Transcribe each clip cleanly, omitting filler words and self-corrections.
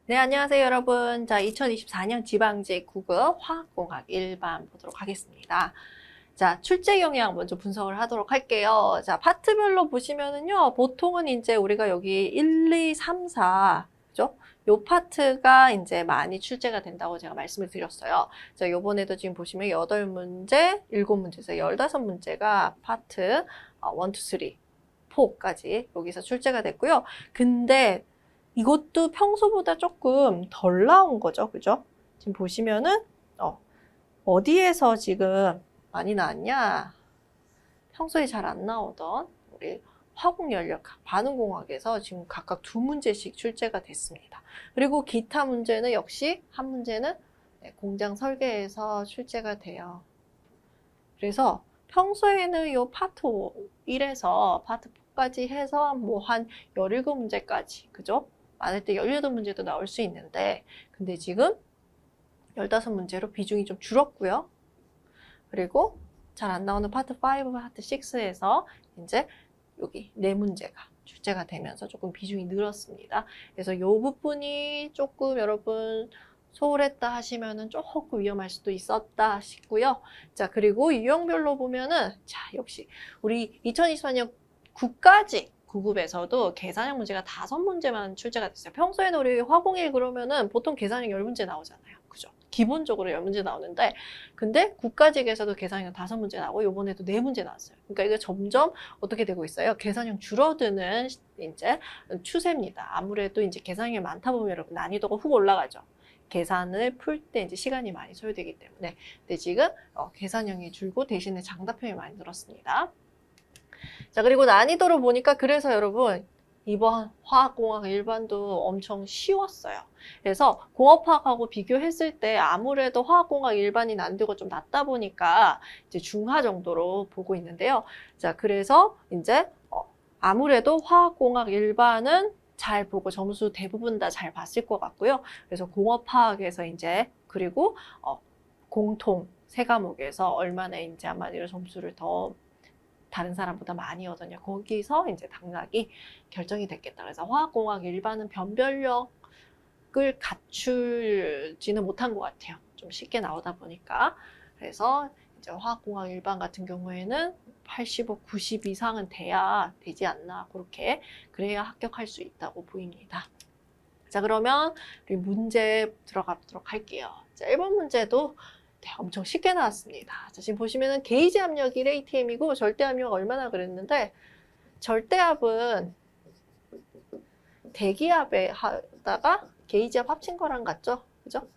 네, 안녕하세요, 여러분. 자, 2024년 지방제 9급 화학공학 일반 보도록 하겠습니다. 자, 출제 영역 먼저 분석을 하도록 할게요. 자, 파트별로 보시면은요, 보통은 이제 우리가 여기 1, 2, 3, 4, 그죠? 요 파트가 이제 많이 출제가 된다고 제가 말씀을 드렸어요. 자, 요번에도 지금 보시면 8문제, 7문제에서 15문제가 파트 1, 2, 3, 4까지 여기서 출제가 됐고요. 근데 이것도 평소보다 조금 덜 나온 거죠. 그죠? 지금 보시면은, 어디에서 지금 많이 나왔냐? 평소에 잘 안 나오던 우리 화공연료 반응공학에서 지금 각각 2문제씩 출제가 됐습니다. 그리고 기타 문제는 역시 한 문제는 공장 설계에서 출제가 돼요. 그래서 평소에는 요 파트 1에서 파트 4까지 해서 뭐 한 17문제까지, 그죠? 많을 때 18문제도 나올 수 있는데, 근데 지금 15문제로 비중이 좀 줄었고요. 그리고 잘 안 나오는 파트 5, 파트 6에서 이제 여기 4문제가 출제가 되면서 조금 비중이 늘었습니다. 그래서 이 부분이 조금 여러분 소홀했다 하시면은 조금 위험할 수도 있었다 싶고요. 자, 그리고 유형별로 보면은, 자, 역시 우리 2024년 9까지 9급에서도 계산형 문제가 5문제만 출제가 됐어요. 평소에는 우리 화공1 그러면은 보통 계산형 10문제 나오잖아요. 그죠? 기본적으로 10문제 나오는데, 근데 9까지에서도 계산형 5문제 나오고, 요번에도 4문제 나왔어요. 그러니까 이게 점점 어떻게 되고 있어요? 계산형 줄어드는 이제 추세입니다. 아무래도 이제 계산형이 많다 보면 여러분 난이도가 훅 올라가죠. 계산을 풀 때 이제 시간이 많이 소요되기 때문에. 근데 지금 계산형이 줄고 대신에 장답형이 많이 늘었습니다. 자, 그리고 난이도를 보니까 그래서 여러분 이번 화학공학 일반도 엄청 쉬웠어요. 그래서 공업화학하고 비교했을 때 아무래도 화학공학 일반이 난이도가 좀 낮다 보니까 이제 중하 정도로 보고 있는데요. 자, 그래서 이제 아무래도 화학공학 일반은 잘 보고 점수 대부분 다 잘 봤을 것 같고요. 그래서 공업화학에서 이제 그리고 공통 세 과목에서 얼마나 이제 한마디로 점수를 더 다른 사람보다 많이 얻었냐, 거기서 이제 당락이 결정이 됐겠다. 그래서 화학공학 일반은 변별력을 갖추지는 못한 것 같아요. 좀 쉽게 나오다 보니까. 그래서 이제 화학공학 일반 같은 경우에는 85, 90 이상은 돼야 되지 않나, 그렇게 그래야 합격할 수 있다고 보입니다. 자, 그러면 우리 문제 들어가도록 할게요. 자, 1번 문제도 엄청 쉽게 나왔습니다. 자, 지금 보시면은 게이지 압력 1atm이고 절대 압력 얼마나 그랬는데, 절대압은 대기압에 하다가 게이지압 합친 거랑 같죠? 그죠?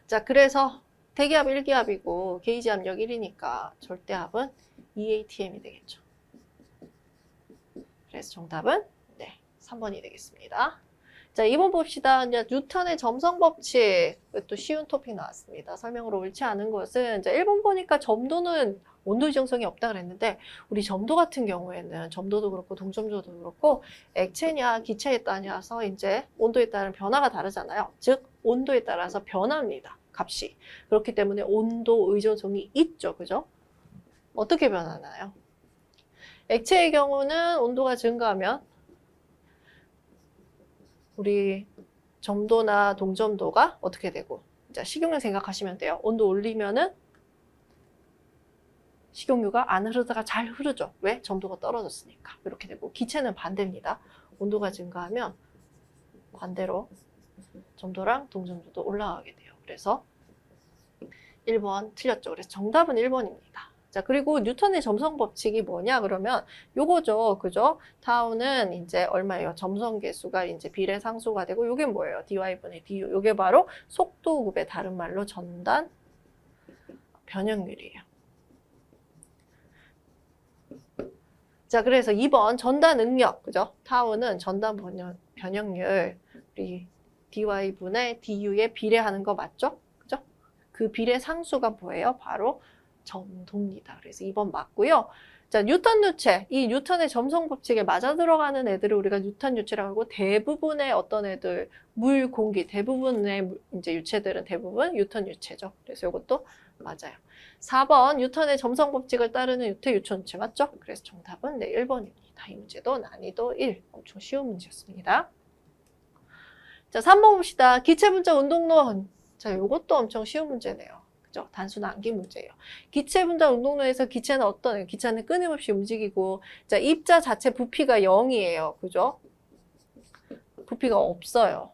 자, 그래서 대기압 1기압이고 게이지 압력 1이니까 절대압은 2atm이 되겠죠. 그래서 정답은 3번이 되겠습니다. 자, 2번 봅시다. 이제 뉴턴의 점성 법칙. 또 쉬운 토픽 나왔습니다. 설명으로 옳지 않은 것은, 이제 1번 보니까 점도는 온도 유정성이 없다 그랬는데, 우리 점도 같은 경우에는 점도도 그렇고 동점도도 그렇고 액체냐 기체에 따라서 이제 온도에 따른 변화가 다르잖아요. 즉 온도에 따라서 변합니다. 값이. 그렇기 때문에 온도 의존성이 있죠. 그죠? 어떻게 변하나요? 액체의 경우는 온도가 증가하면 우리 점도나 동점도가 어떻게 되고, 자, 식용유 생각하시면 돼요. 온도 올리면은 식용유가 안 흐르다가 잘 흐르죠. 왜? 점도가 떨어졌으니까. 이렇게 되고, 기체는 반대입니다. 온도가 증가하면 반대로 점도랑 동점도도 올라가게 돼요. 그래서 1번 틀렸죠. 그래서 정답은 1번입니다. 자, 그리고 뉴턴의 점성 법칙이 뭐냐 그러면 요거죠. 그죠? 타우는 이제 얼마예요? 점성 계수가 이제 비례 상수가 되고, 요게 뭐예요? dy분의 du. 요게 바로 속도급의 다른 말로 전단 변형률이에요. 자, 그래서 2번 전단 응력, 그죠? 타우는 전단 변형률, 우리 dy분의 du에 비례하는 거 맞죠? 그죠? 그 비례 상수가 뭐예요? 바로 점도입니다. 그래서 2번 맞고요. 자, 뉴턴 유체. 이 뉴턴의 점성 법칙에 맞아 들어가는 애들을 우리가 뉴턴 유체라고 하고, 대부분의 어떤 애들, 물, 공기, 대부분의 이제 유체들은 대부분 뉴턴 유체죠. 그래서 이것도 맞아요. 4번 뉴턴의 점성 법칙을 따르는 유체, 유체 맞죠? 그래서 정답은 1번입니다. 이 문제도 난이도 1. 엄청 쉬운 문제였습니다. 자, 3번 봅시다. 기체 분자 운동론. 자, 요것도 엄청 쉬운 문제네요. 그죠? 단순 암기 문제예요. 기체 분자 운동론에서 기체는 어떤, 기체는 끊임없이 움직이고, 자, 입자 자체 부피가 0이에요. 그죠? 부피가 없어요.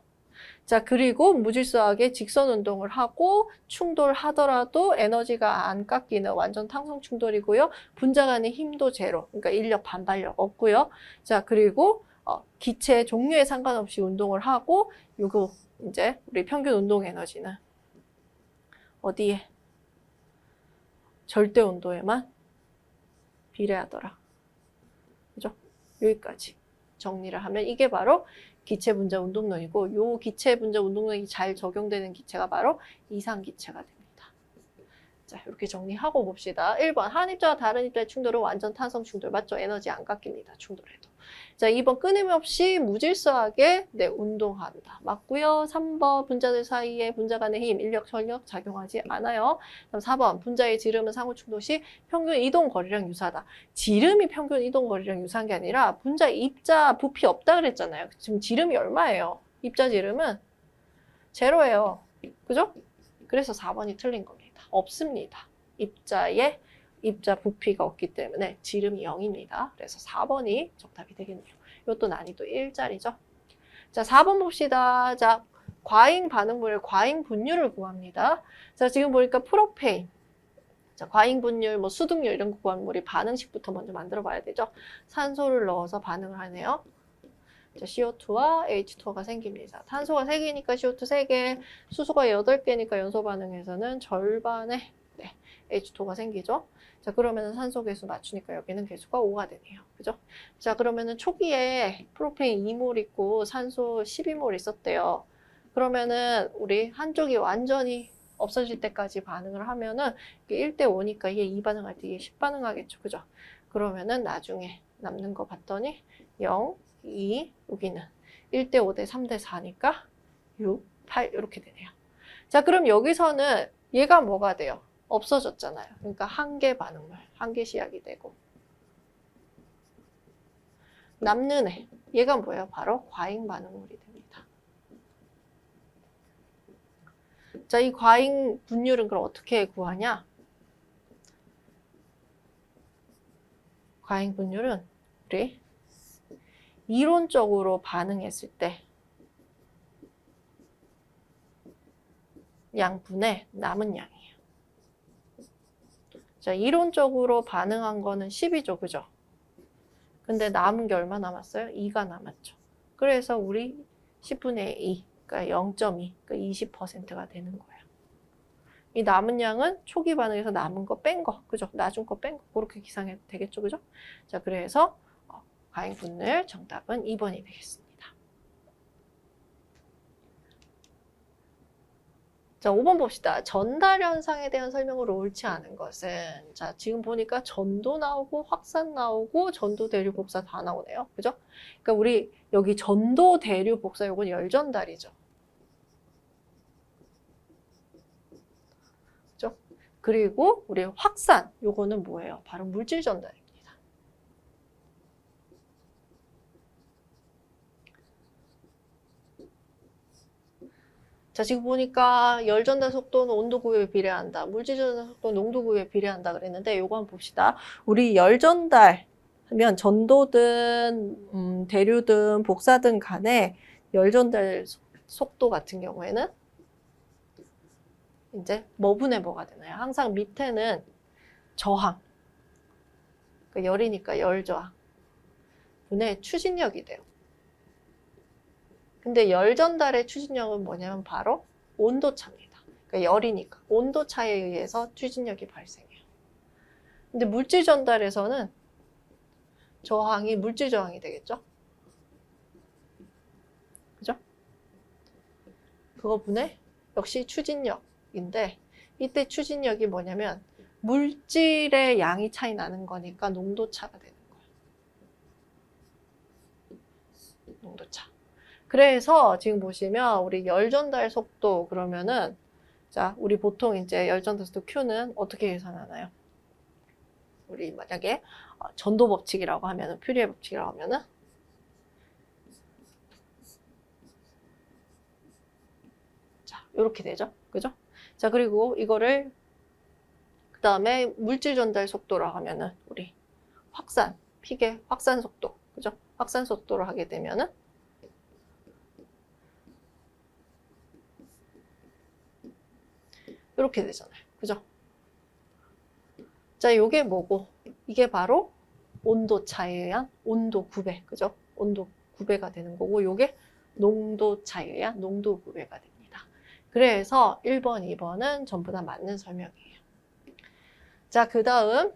자, 그리고 무질서하게 직선 운동을 하고 충돌하더라도 에너지가 안 깎이는 완전 탕성 충돌이고요. 분자 간의 힘도 제로. 그러니까 인력, 반발력 없고요. 자, 그리고 기체 종류에 상관없이 운동을 하고 요거 이제 우리 평균 운동 에너지는 어디에? 절대 온도에만 비례하더라. 그죠? 여기까지 정리를 하면 이게 바로 기체 분자 운동론이고, 요 기체 분자 운동론이 잘 적용되는 기체가 바로 이상 기체가 됩니다. 자, 이렇게 정리하고 봅시다. 1번, 한 입자와 다른 입자의 충돌은 완전 탄성 충돌. 맞죠? 에너지 안 깎입니다. 충돌해도. 자, 2번, 끊임없이 무질서하게 운동한다. 맞고요. 3번, 분자들 사이에 분자 간의 힘, 인력, 전력 작용하지 않아요. 그럼 4번, 분자의 지름은 상호 충돌 시 평균 이동 거리랑 유사하다. 지름이 평균 이동 거리랑 유사한 게 아니라 분자 입자 부피 없다 그랬잖아요. 지금 지름이 얼마예요? 입자 지름은 제로예요. 그죠? 그래서 4번이 틀린 겁니다. 없습니다. 입자 부피가 없기 때문에 지름이 0입니다. 그래서 4번이 정답이 되겠네요. 이것도 난이도 1짜리죠. 자, 4번 봅시다. 자, 과잉 반응물, 과잉 분율을 구합니다. 자, 지금 보니까 프로페인. 자, 과잉 분율, 뭐 수득률 이런 거 구하면 우리 반응식부터 먼저 만들어 봐야 되죠. 산소를 넣어서 반응을 하네요. 자, CO2와 H2O가 생깁니다. 탄소가 3개니까 CO2 3개, 수소가 8개니까 연소 반응에서는 절반의 H2O가 생기죠. 자, 그러면은 산소 개수 맞추니까 여기는 개수가 5가 되네요. 그죠? 자, 그러면은 초기에 프로페인 2몰 있고 산소 12몰 있었대요. 그러면은 우리 한쪽이 완전히 없어질 때까지 반응을 하면은 이게 1대 5니까 이게 2반응할 때 이게 10반응하겠죠. 그죠? 그러면은 나중에 남는 거 봤더니 0, 2, 여기는 1대 5대 3대 4니까 6, 8 이렇게 되네요. 자, 그럼 여기서는 얘가 뭐가 돼요? 없어졌잖아요. 그러니까 한계 반응물, 한계 시약이 되고. 남는 애, 얘가 뭐예요? 바로 과잉 반응물이 됩니다. 자, 이 과잉 분율은 그럼 어떻게 구하냐? 과잉 분율은 우리 이론적으로 반응했을 때 양분의 남은 양이에요. 자, 이론적으로 반응한 거는 10이죠. 그죠? 근데 남은 게 얼마 남았어요? 2가 남았죠. 그래서 우리 10분의 2, 그러니까 0.2, 그러니까 20%가 되는 거예요. 이 남은 양은 초기 반응에서 남은 거 뺀 거, 그죠? 나중 거 뺀 거, 그렇게 계산해도 되겠죠. 그죠? 자, 그래서 과잉 분율 정답은 2번이 되겠습니다. 자, 5번 봅시다. 전달 현상에 대한 설명으로 옳지 않은 것은, 자, 지금 보니까 전도 나오고 확산 나오고 전도 대류 복사 다 나오네요. 그죠? 그러니까 우리 여기 전도 대류 복사 요건 열 전달이죠. 그죠? 그리고 우리 확산 요거는 뭐예요? 바로 물질 전달입니다. 자, 지금 보니까 열 전달 속도는 온도 구조에 비례한다. 물질 전달 속도는 농도 구조에 비례한다 그랬는데 요거 한번 봅시다. 우리 열 전달 하면 전도든 대류든 복사든 간에 열 전달 속도 같은 경우에는 이제 뭐분의 뭐가 되나요? 항상 밑에는 저항. 그러니까 열이니까 열 저항. 분의 추진력이 돼요. 근데 열 전달의 추진력은 뭐냐면 바로 온도차입니다. 그러니까 열이니까 온도차에 의해서 추진력이 발생해요. 근데 물질 전달에서는 저항이 물질 저항이 되겠죠? 그죠? 그거 분의 역시 추진력인데 이때 추진력이 뭐냐면 물질의 양이 차이 나는 거니까 농도차가 되는 거예요. 농도차. 그래서 지금 보시면 우리 열 전달 속도 그러면은 자, 우리 보통 이제 열 전달 속도 Q는 어떻게 계산하나요? 우리 만약에 전도 법칙이라고 하면은, 퓨리에 법칙이라고 하면은, 자, 이렇게 되죠. 그죠? 자, 그리고 이거를, 그 다음에 물질 전달 속도라고 하면은, 우리 확산, 픽의 확산 속도. 그죠? 확산 속도로 하게 되면은, 이렇게 되잖아요. 그죠? 자, 요게 뭐고, 이게 바로 온도 차에 의한 온도 구배. 그죠? 온도 구배가 되는 거고, 요게 농도 차에 의한 농도 구배가 됩니다. 그래서 1번, 2번은 전부 다 맞는 설명이에요. 자, 그 다음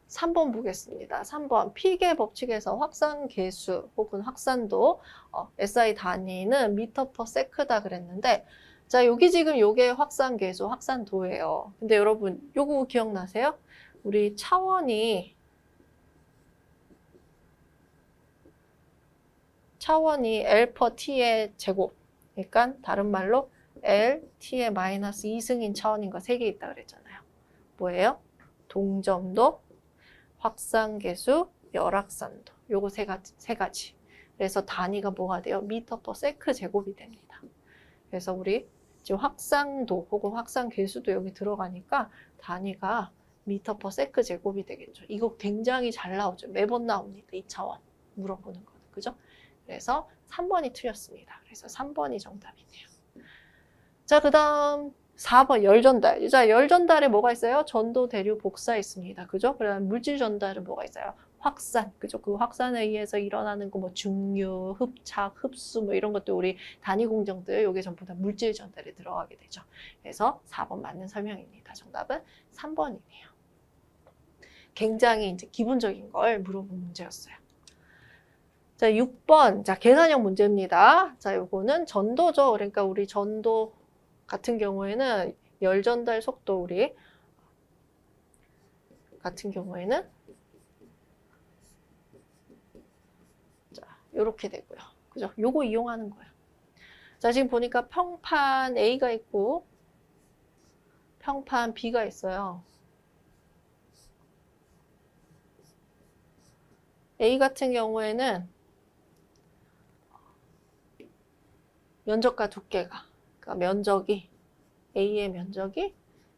3번 보겠습니다. 3번 픽의 법칙에서 확산 계수 혹은 확산도 SI 단위는 미터 퍼 세크다 그랬는데, 자, 여기 지금 요게 확산 계수, 확산도예요. 근데 여러분 요거 기억나세요? 우리 차원이 L 퍼 T의 제곱, 그러니까 다른 말로 L T의 마이너스 2승인 차원인 거 3개 있다 그랬잖아요. 뭐예요? 동점도, 확산계수, 열확산도. 요거 세 가지. 그래서 단위가 뭐가 돼요? 미터 퍼 세크 제곱이 됩니다. 그래서 우리 지금 확산도 혹은 확산계수도 여기 들어가니까 단위가 미터 퍼 세크 제곱이 되겠죠. 이거 굉장히 잘 나오죠. 매번 나옵니다. 이 차원 물어보는 거는. 그죠? 그래서 3번이 틀렸습니다. 그래서 3번이 정답이네요. 자, 그 다음 4번 열전달. 자, 열전달에 뭐가 있어요? 전도, 대류, 복사 있습니다. 그죠? 그다음 물질 전달은 뭐가 있어요? 확산. 그죠? 그 확산에 의해서 일어나는 거 뭐 중류, 흡착, 흡수 뭐 이런 것도 우리 단위 공정들 요게 전부 다 물질 전달에 들어가게 되죠. 그래서 4번 맞는 설명입니다. 정답은 3번이네요. 굉장히 이제 기본적인 걸 물어본 문제였어요. 자, 6번. 자, 계산형 문제입니다. 자, 요거는 전도죠. 그러니까 우리 전도 같은 경우에는 열 전달 속도 우리 같은 경우에는 자, 요렇게 되고요. 그죠? 요거 이용하는 거예요. 자, 지금 보니까 평판 A가 있고 평판 B가 있어요. A 같은 경우에는 면적과 두께가, 그러니까 면적이 A의 면적이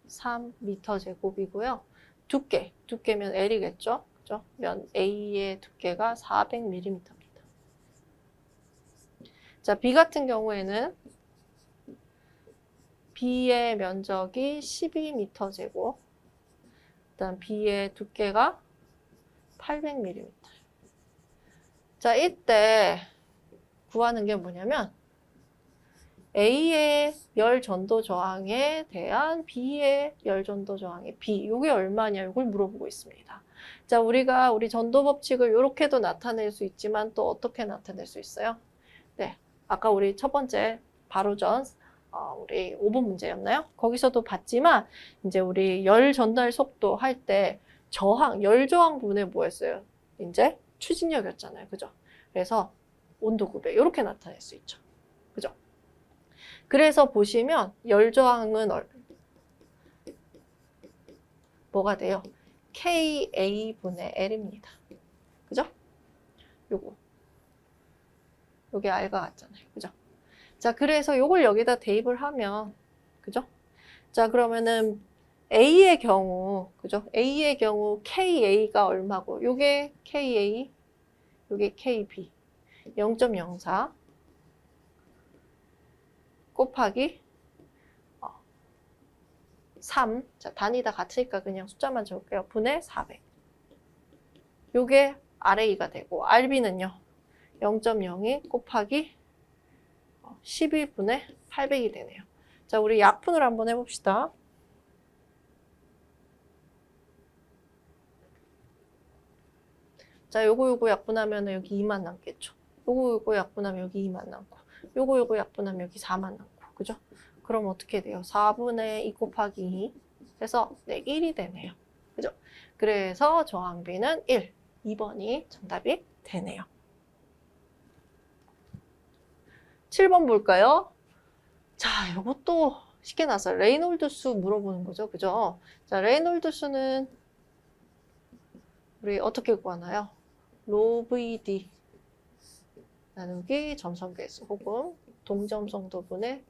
3m 제곱이고요. 두께면 L이겠죠? 그죠? A의 두께가 400mm입니다. 자, B 같은 경우에는 B의 면적이 12m 제곱, 그다음 B의 두께가 800mm. 자, 이때 구하는 게 뭐냐면 A의 열 전도 저항에 대한 B의 열 전도 저항의 B, 이게 얼마냐 이걸 물어보고 있습니다. 자, 우리가 우리 전도 법칙을 이렇게도 나타낼 수 있지만 또 어떻게 나타낼 수 있어요? 네, 아까 우리 첫 번째 바로 전 우리 5번 문제였나요? 거기서도 봤지만 이제 우리 열 전달 속도 할 때 저항, 열 저항 분의 뭐였어요? 이제 추진력이었잖아요. 그죠? 그래서 온도 구배 이렇게 나타낼 수 있죠. 그죠? 그래서 보시면 열 저항은 뭐가 돼요? KA분의 L입니다. 그죠? 요게 R과 같잖아요. 그죠? 자, 그래서 요걸 여기다 대입을 하면, 그죠? 자, 그러면은 A의 경우, 그죠? A의 경우 KA가 얼마고, 요게 KA, 요게 KB. 0.04 곱하기 3. 자, 단위 다 같으니까 그냥 숫자만 적을게요. 분의 400. 요게 RA가 되고, RB는요, 0.02 곱하기 12분의 800이 되네요. 자, 우리 약분을 한번 해봅시다. 자, 요거 약분하면 여기 2만 남겠죠. 요거 약분하면 여기 2만 남고, 요거 약분하면 여기 4만 남고, 그죠? 그럼 어떻게 돼요? 4분의 2 곱하기 2 해서 네, 1이 되네요. 그죠? 그래서 저항비는 1. 2번이 정답이 되네요. 7번 볼까요? 자, 이것도 쉽게 나왔어요. 레이놀드 수 물어보는 거죠. 그죠? 자, 레이놀드 수는 우리 어떻게 구하나요? 로 VD 나누기 점성계수 혹은 동점성도분의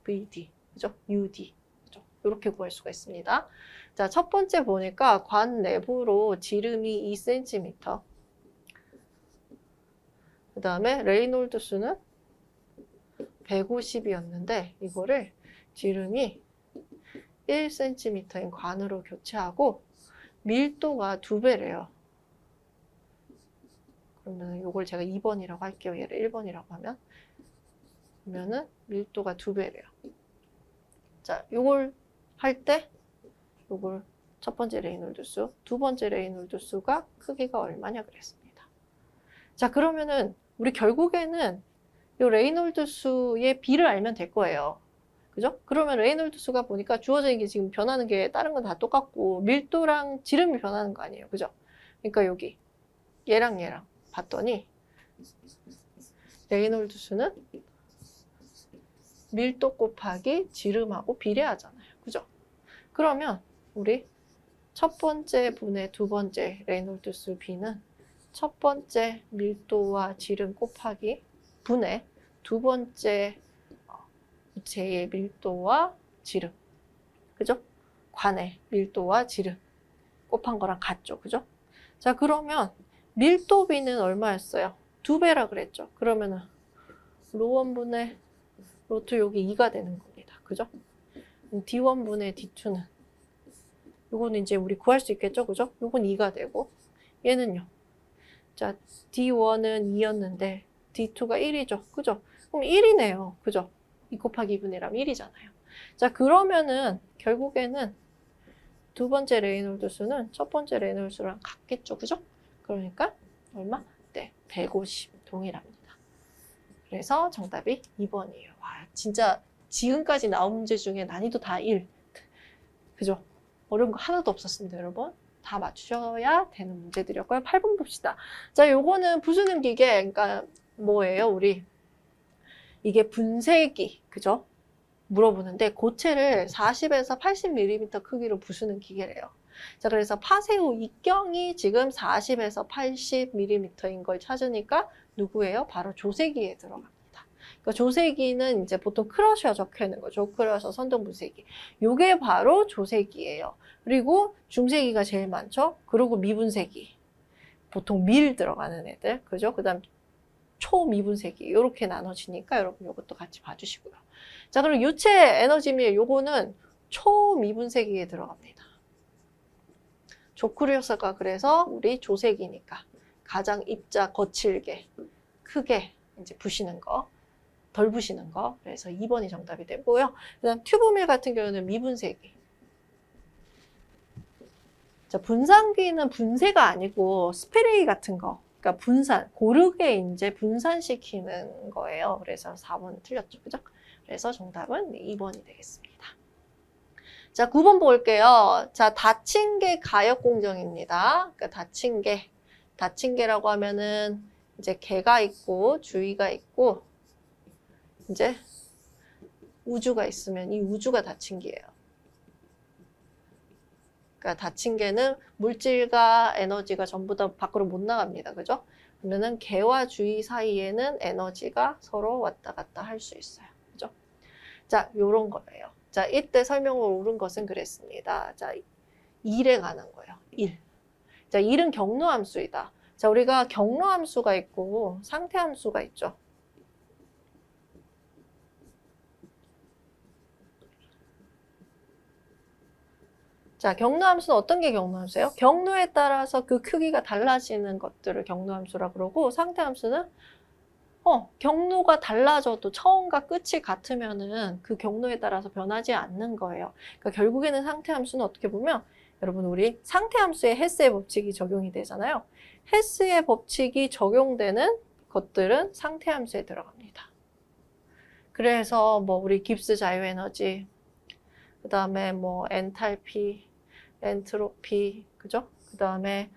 VD, 그죠? UD, 그죠? 이렇게 구할 수가 있습니다. 자, 첫 번째 보니까 관 내부로 지름이 2cm. 그 다음에 레이놀드 수는 150이었는데 이거를 지름이 1cm인 관으로 교체하고 밀도가 2배래요. 그러면 이걸 제가 2번이라고 할게요. 얘를 1번이라고 하면. 그러면은 밀도가 2배래요. 자, 요걸 할 때 요걸 첫 번째 레이놀드 수, 두 번째 레이놀드 수가 크기가 얼마냐 그랬습니다. 자, 그러면은 우리 결국에는 요 레이놀드 수의 비를 알면 될 거예요. 그죠? 그러면 레이놀드 수가 보니까 주어진 게 지금 변하는 게 다른 건 다 똑같고 밀도랑 지름이 변하는 거 아니에요. 그죠? 그러니까 여기 얘랑 봤더니 레이놀드 수는 밀도 곱하기 지름하고 비례하잖아요. 그죠? 그러면 우리 첫 번째 분의 두 번째 레이놀드 수 B는 첫 번째 밀도와 지름 곱하기 분의 두 번째 부채의 밀도와 지름. 그죠? 관의 밀도와 지름 곱한 거랑 같죠. 그죠? 자, 그러면 밀도 B는 얼마였어요? 2배라 그랬죠. 그러면은 로1분의 로2 여기 2가 되는 겁니다. 그죠? D1분의 D2는 요거는 이제 우리 구할 수 있겠죠. 그죠? 요건 2가 되고 얘는요. 자, D1은 2였는데 D2가 1이죠. 그죠? 그럼 1이네요. 그죠? 2 곱하기 2분의 1이잖아요. 자, 그러면은 결국에는 두 번째 레이놀드 수는 첫 번째 레이놀드 수랑 같겠죠. 그죠? 그러니까 얼마? 네, 150 동일합니다. 그래서 정답이 2번이에요. 와, 진짜 지금까지 나온 문제 중에 난이도 다 1. 그죠? 어려운 거 하나도 없었습니다, 여러분. 다 맞추셔야 되는 문제들이었고요. 8번 봅시다. 자, 요거는 부수는 기계, 그러니까 뭐예요, 우리? 이게 분쇄기, 그죠? 물어보는데 고체를 40에서 80mm 크기로 부수는 기계래요. 자, 그래서 파쇄후 입경이 지금 40에서 80mm인 걸 찾으니까 누구예요? 바로 조쇄기에 들어갑니다. 그러니까 조쇄기는 이제 보통 크러셔 적혀 있는 거죠. 크러셔, 선동 분쇄기. 요게 바로 조쇄기예요. 그리고 중쇄기가 제일 많죠. 그리고 미분쇄기. 보통 밀 들어가는 애들. 그죠? 그 다음 초미분쇄기. 이렇게 나눠지니까 여러분 요것도 같이 봐주시고요. 자, 그럼 유체 에너지밀 요거는 초미분쇄기에 들어갑니다. 조크류서가 그래서 우리 조쇄기니까 가장 입자 거칠게 크게 이제 부시는 거, 덜 부시는 거. 그래서 2번이 정답이 되고요. 그다음 튜브밀 같은 경우는 미분쇄기. 자, 분산기는 분쇄가 아니고 스프레이 같은 거. 그러니까 분산, 고르게 이제 분산시키는 거예요. 그래서 4번 틀렸죠. 그죠? 그래서 정답은 2번이 되겠습니다. 자, 9번 볼게요. 자, 닫힌 개 가역 공정입니다. 그러니까 닫힌 개라고 하면은 이제 개가 있고 주위가 있고 이제 우주가 있으면 이 우주가 닫힌 개예요. 그러니까 닫힌 개는 물질과 에너지가 전부 다 밖으로 못 나갑니다. 그죠? 그러면은 개와 주위 사이에는 에너지가 서로 왔다 갔다 할 수 있어요. 그죠? 자, 요런 거예요. 자, 이때 설명을 옳은 것은 그랬습니다. 자, 1에 관한 거예요. 1. 자, 1은 경로함수이다. 자, 우리가 경로함수가 있고 상태함수가 있죠. 자, 경로함수는 어떤 게 경로함수예요? 경로에 따라서 그 크기가 달라지는 것들을 경로함수라고 그러고 상태함수는 경로가 달라져도 처음과 끝이 같으면은 그 경로에 따라서 변하지 않는 거예요. 그러니까 결국에는 상태함수는 어떻게 보면 여러분 우리 상태함수에 헤스의 법칙이 적용이 되잖아요. 헤스의 법칙이 적용되는 것들은 상태함수에 들어갑니다. 그래서 뭐 우리 깁스 자유에너지, 그 다음에 뭐 엔탈피, 엔트로피, 그죠? 그 다음에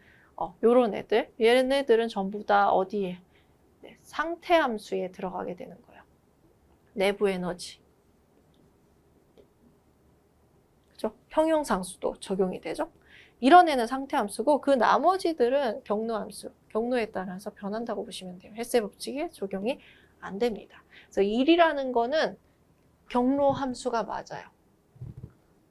요런 애들, 얘네들은 전부 다 어디에? 네, 상태함수에 들어가게 되는 거예요. 내부 에너지, 그죠? 평형상수도 적용이 되죠. 이런 애는 상태함수고 그 나머지들은 경로함수, 경로에 따라서 변한다고 보시면 돼요. 헬스의 법칙에 적용이 안 됩니다. 그래서 1이라는 거는 경로함수가 맞아요.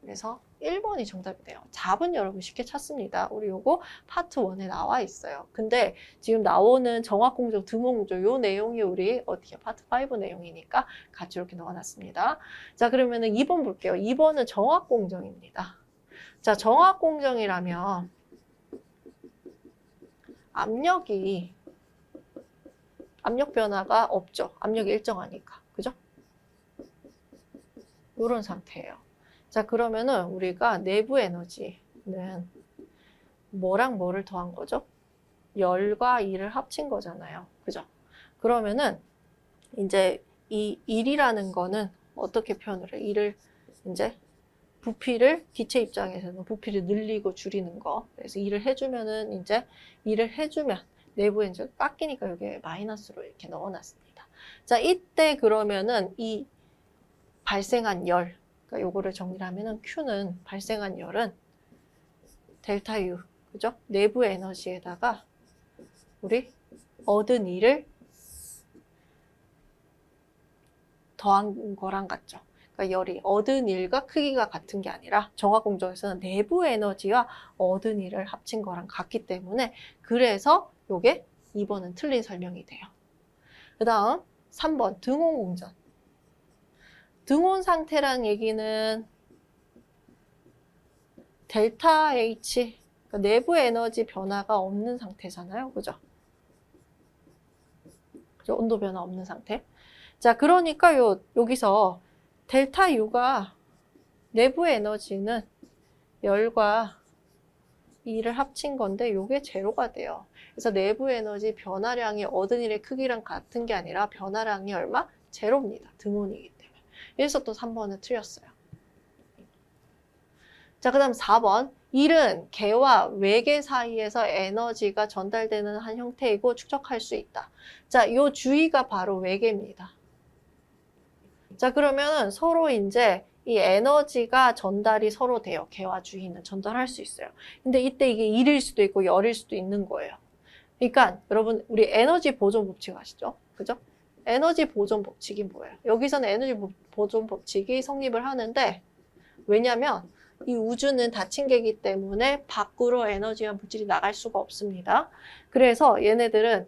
그래서 1번이 정답이 돼요. 답은 여러분 쉽게 찾습니다. 우리 요거 파트 1에 나와 있어요. 근데 지금 나오는 정확공정, 등호공정 요 내용이 우리 어떻게 파트 5 내용이니까 같이 이렇게 넣어놨습니다. 자, 그러면은 2번 볼게요. 2번은 정확공정입니다. 자, 정확공정이라면 압력 변화가 없죠. 압력이 일정하니까. 그죠? 이런 상태예요. 자, 그러면은 우리가 내부 에너지는 뭐랑 뭐를 더한 거죠? 열과 2를 합친 거잖아요. 그죠? 그러면은 이제 이 1이라는 거는 어떻게 표현을 해? 2를 이제 부피를 기체 입장에서는 부피를 늘리고 줄이는 거. 그래서 2를 해주면은 이제 2를 해주면 내부에 이제 깎이니까 여기에 마이너스로 이렇게 넣어놨습니다. 자, 이때 그러면은 이 발생한 열, 그러니까 요거를 정리하면은 Q는 발생한 열은 델타 U, 그죠? 내부 에너지에다가 우리 얻은 2를 더한 거랑 같죠. 그러니까 열이 얻은 1과 크기가 같은 게 아니라 정확공정에서는 내부 에너지와 얻은 1을 합친 거랑 같기 때문에 그래서 요게 2번은 틀린 설명이 돼요. 그 다음 3번 등온공전. 등온 상태란 얘기는 델타 H, 그러니까 내부 에너지 변화가 없는 상태잖아요. 그죠? 온도 변화 없는 상태. 자, 그러니까 여기서 델타 U가 내부 에너지는 열과 2를 합친 건데 요게 제로가 돼요. 그래서 내부 에너지 변화량이 얻은 일의 크기랑 같은 게 아니라 변화량이 얼마? 제로입니다. 등온이기 때문에. 그래서 또 3번은 틀렸어요. 자, 그 다음 4번. 1은 개와 외계 사이에서 에너지가 전달되는 한 형태이고 축적할 수 있다. 자, 요 주의가 바로 외계입니다. 자, 그러면 서로 이제 이 에너지가 전달이 서로 돼요. 개와 주위는 전달할 수 있어요. 근데 이때 이게 1일 수도 있고 열일 수도 있는 거예요. 그러니까 여러분 우리 에너지 보존 법칙 아시죠? 그죠? 에너지 보존 법칙이 뭐예요? 여기서는 에너지 보존 법칙이 성립을 하는데 왜냐면 이 우주는 닫힌 개이기 때문에 밖으로 에너지와 물질이 나갈 수가 없습니다. 그래서 얘네들은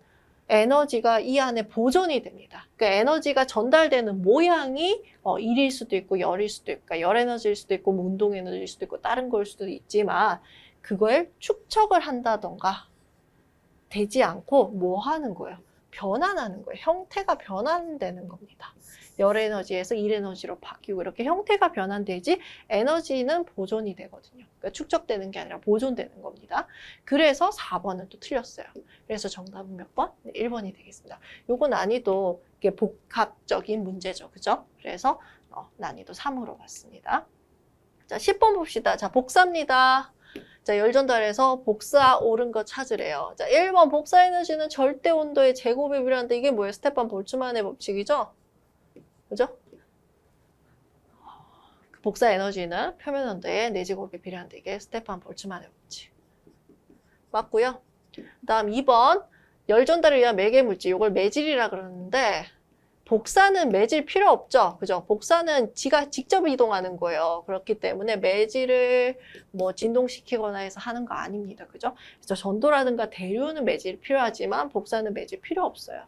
에너지가 이 안에 보존이 됩니다. 그러니까 에너지가 전달되는 모양이 1일 수도 있고 열일 수도 있고 그러니까 열 에너지일 수도 있고 뭐 운동 에너지일 수도 있고 다른 걸 수도 있지만 그걸 축적을 한다던가 되지 않고 뭐 하는 거예요? 변환하는 거예요. 형태가 변환되는 겁니다. 열 에너지에서 일 에너지로 바뀌고 이렇게 형태가 변환되지 에너지는 보존이 되거든요. 그러니까 축적되는 게 아니라 보존되는 겁니다. 그래서 4번은 또 틀렸어요. 그래서 정답은 몇 번? 네, 1번이 되겠습니다. 요거 난이도 이게 복합적인 문제죠. 그죠? 그래서 난이도 3으로 봤습니다. 자, 10번 봅시다. 자, 복사입니다. 자, 열 전달해서 복사 옳은 거 찾으래요. 자, 1번 복사 에너지는 절대 온도의 제곱에 비례한데 이게 뭐예요? 스테판 볼츠만의 법칙이죠? 그죠? 복사 에너지는 표면 온도의 4제곱에 비례한데 이게 스테판 볼츠만의 법칙. 맞고요. 다음 2번 열 전달을 위한 매개 물질, 이걸 매질이라 그러는데 복사는 매질 필요 없죠. 그죠? 복사는 지가 직접 이동하는 거예요. 그렇기 때문에 매질을 뭐 진동시키거나 해서 하는 거 아닙니다. 그죠? 그래서 전도라든가 대류는 매질이 필요하지만 복사는 매질 필요 없어요.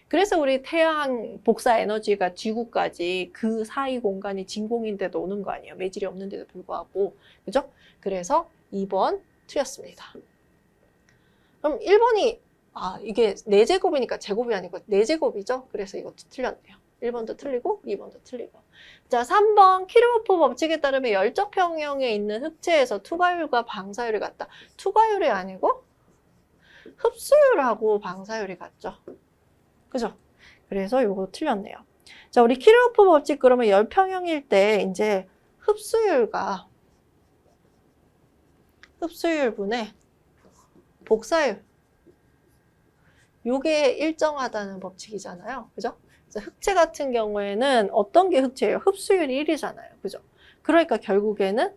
그래서 우리 태양 복사 에너지가 지구까지 그 사이 공간이 진공인데도 오는 거 아니에요. 매질이 없는데도 불구하고. 그죠? 그래서 2번 틀렸습니다. 그럼 1번이 이게 4제곱이니까 제곱이 아니고 4제곱이죠? 그래서 이것도 틀렸네요. 1번도 틀리고 2번도 틀리고. 자, 3번 키르호프 법칙에 따르면 열적 평형에 있는 흑체에서 투과율과 방사율이 같다. 투과율이 아니고 흡수율하고 방사율이 같죠. 그죠? 그래서 이거 틀렸네요. 자, 우리 키르호프 법칙 그러면 열평형일 때 이제 흡수율분의 복사율. 요게 일정하다는 법칙이잖아요. 그죠? 그래서 흑체 같은 경우에는 어떤 게 흑체예요? 흡수율이 1이잖아요. 그죠? 그러니까 결국에는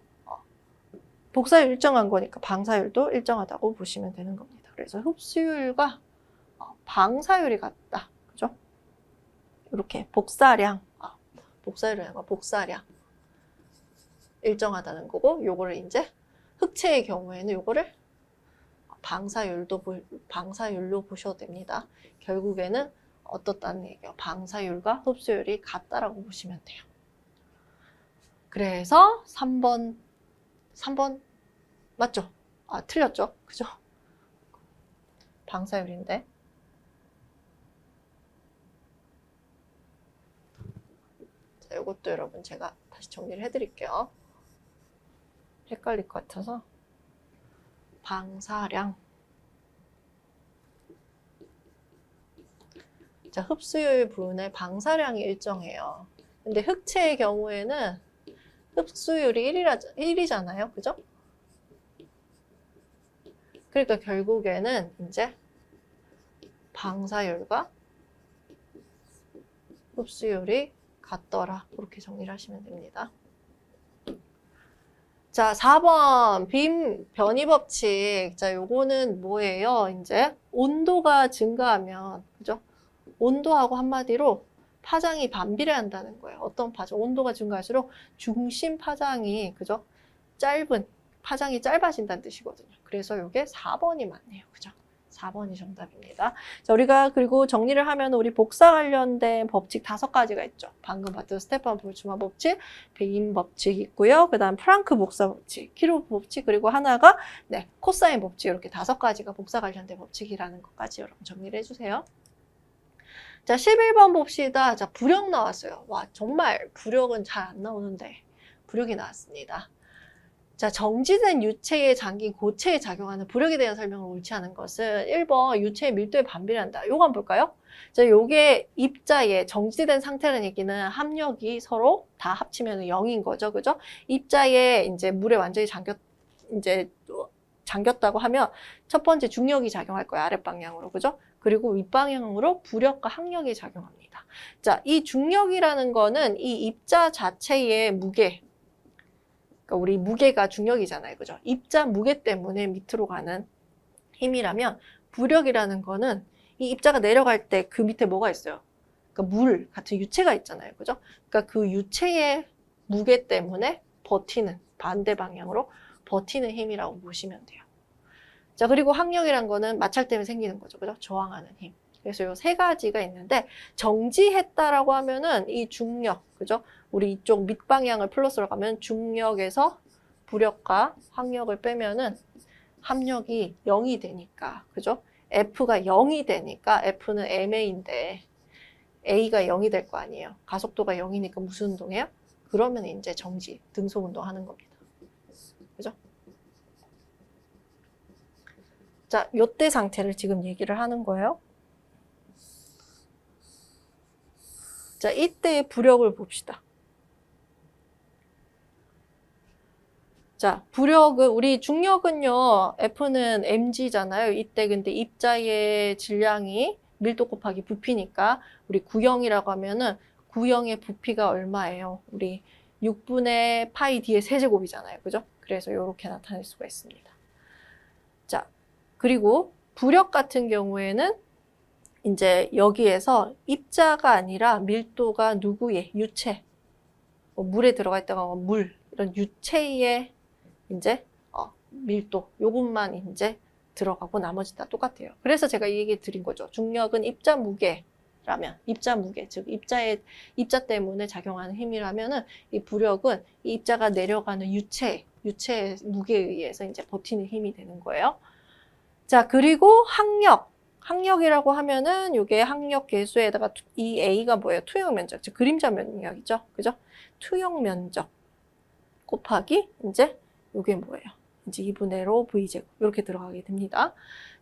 복사율 일정한 거니까 방사율도 일정하다고 보시면 되는 겁니다. 그래서 흡수율과 방사율이 같다. 그죠? 이렇게 복사량, 복사율이 아니고 복사량 일정하다는 거고, 요거를 이제 흑체의 경우에는 요거를 방사율로 보셔도 됩니다. 결국에는 어떻다는 얘기예요? 방사율과 흡수율이 같다라고 보시면 돼요. 그래서 3번 맞죠? 틀렸죠? 그죠? 방사율인데. 자, 이것도 여러분 제가 다시 정리를 해드릴게요. 헷갈릴 것 같아서. 방사량. 자, 흡수율 분의 방사량이 일정해요. 근데 흑체의 경우에는 흡수율이 1이잖아요. 그죠? 그러니까 결국에는 이제 방사율과 흡수율이 같더라. 그렇게 정리를 하시면 됩니다. 자, 4번 빔 변이 법칙. 자, 요거는 뭐예요? 이제 온도가 증가하면, 그죠? 온도하고 한마디로 파장이 반비례한다는 거예요. 어떤 파장? 온도가 증가할수록 중심 파장이, 그죠? 파장이 짧아진다는 뜻이거든요. 그래서 요게 4번이 맞네요. 그죠? 4번이 정답입니다. 자, 우리가 그리고 정리를 하면 우리 복사 관련된 법칙 5가지가 있죠. 방금 봤던 스테판 볼츠만 법칙, 빔 법칙 있고요. 그 다음 프랑크 복사 법칙, 키로프 법칙, 그리고 하나가 코사인 법칙. 이렇게 5가지가 복사 관련된 법칙이라는 것까지 여러분 정리를 해주세요. 자, 11번 봅시다. 자, 부력 나왔어요. 와, 정말 부력은 잘 안 나오는데 부력이 나왔습니다. 자, 정지된 유체에 잠긴 고체에 작용하는 부력에 대한 설명을 옳지 않은 것은 1번 유체의 밀도에 반비례한다. 요거 한번 볼까요? 자, 요게 입자에 정지된 상태라는 얘기는 합력이 서로 다 합치면 0인 거죠. 그죠? 입자에 이제 물에 완전히 잠겼다고 하면 첫 번째 중력이 작용할 거예요. 아랫방향으로. 그죠? 그리고 윗방향으로 부력과 항력이 작용합니다. 자, 이 중력이라는 거는 이 입자 자체의 무게, 그러니까 우리 무게가 중력이잖아요. 그죠? 입자 무게 때문에 밑으로 가는 힘이라면 부력이라는 거는 이 입자가 내려갈 때 그 밑에 뭐가 있어요? 그러니까 물 같은 유체가 있잖아요. 그죠? 그러니까 그 유체의 무게 때문에 버티는, 반대 방향으로 버티는 힘이라고 보시면 돼요. 자, 그리고 항력이란 거는 마찰 때문에 생기는 거죠. 그죠? 저항하는 힘. 그래서 요 3가지가 있는데, 정지했다라고 하면은 이 중력, 그죠? 우리 이쪽 밑방향을 플러스로 가면 중력에서 부력과 항력을 빼면은 합력이 0이 되니까, 그죠? F가 0이 되니까 F는 ma인데 A가 0이 될 거 아니에요. 가속도가 0이니까 무슨 운동해요? 그러면 이제 정지, 등속 운동 하는 겁니다. 그죠? 자, 요때 상태를 지금 얘기를 하는 거예요. 자, 이때의 부력을 봅시다. 자, 부력은, 우리 중력은요, F는 mg잖아요. 이때 근데 입자의 질량이 밀도 곱하기 부피니까, 우리 구형이라고 하면은, 구형의 부피가 얼마예요? 우리 6분의 파이 d의 세제곱이잖아요. 그죠? 그래서 이렇게 나타낼 수가 있습니다. 자, 그리고 부력 같은 경우에는, 이제 여기에서 입자가 아니라 밀도가 누구의? 유체. 물에 들어가 있다가 물, 이런 유체의 이제 밀도, 요것만 이제 들어가고 나머지 다 똑같아요. 그래서 제가 이 얘기 드린 거죠. 중력은 입자 무게라면, 입자 무게, 즉 입자 때문에 작용하는 힘이라면은 이 부력은 이 입자가 내려가는 유체의 무게에 의해서 이제 버티는 힘이 되는 거예요. 자, 그리고 항력이라고 하면은 요게 항력 계수에다가 이 A가 뭐예요? 투영 면적, 즉 그림자 면적이죠. 그죠? 투영 면적 곱하기 이제 요게 뭐예요? 이제 2분의 1로 V제곱 이렇게 들어가게 됩니다.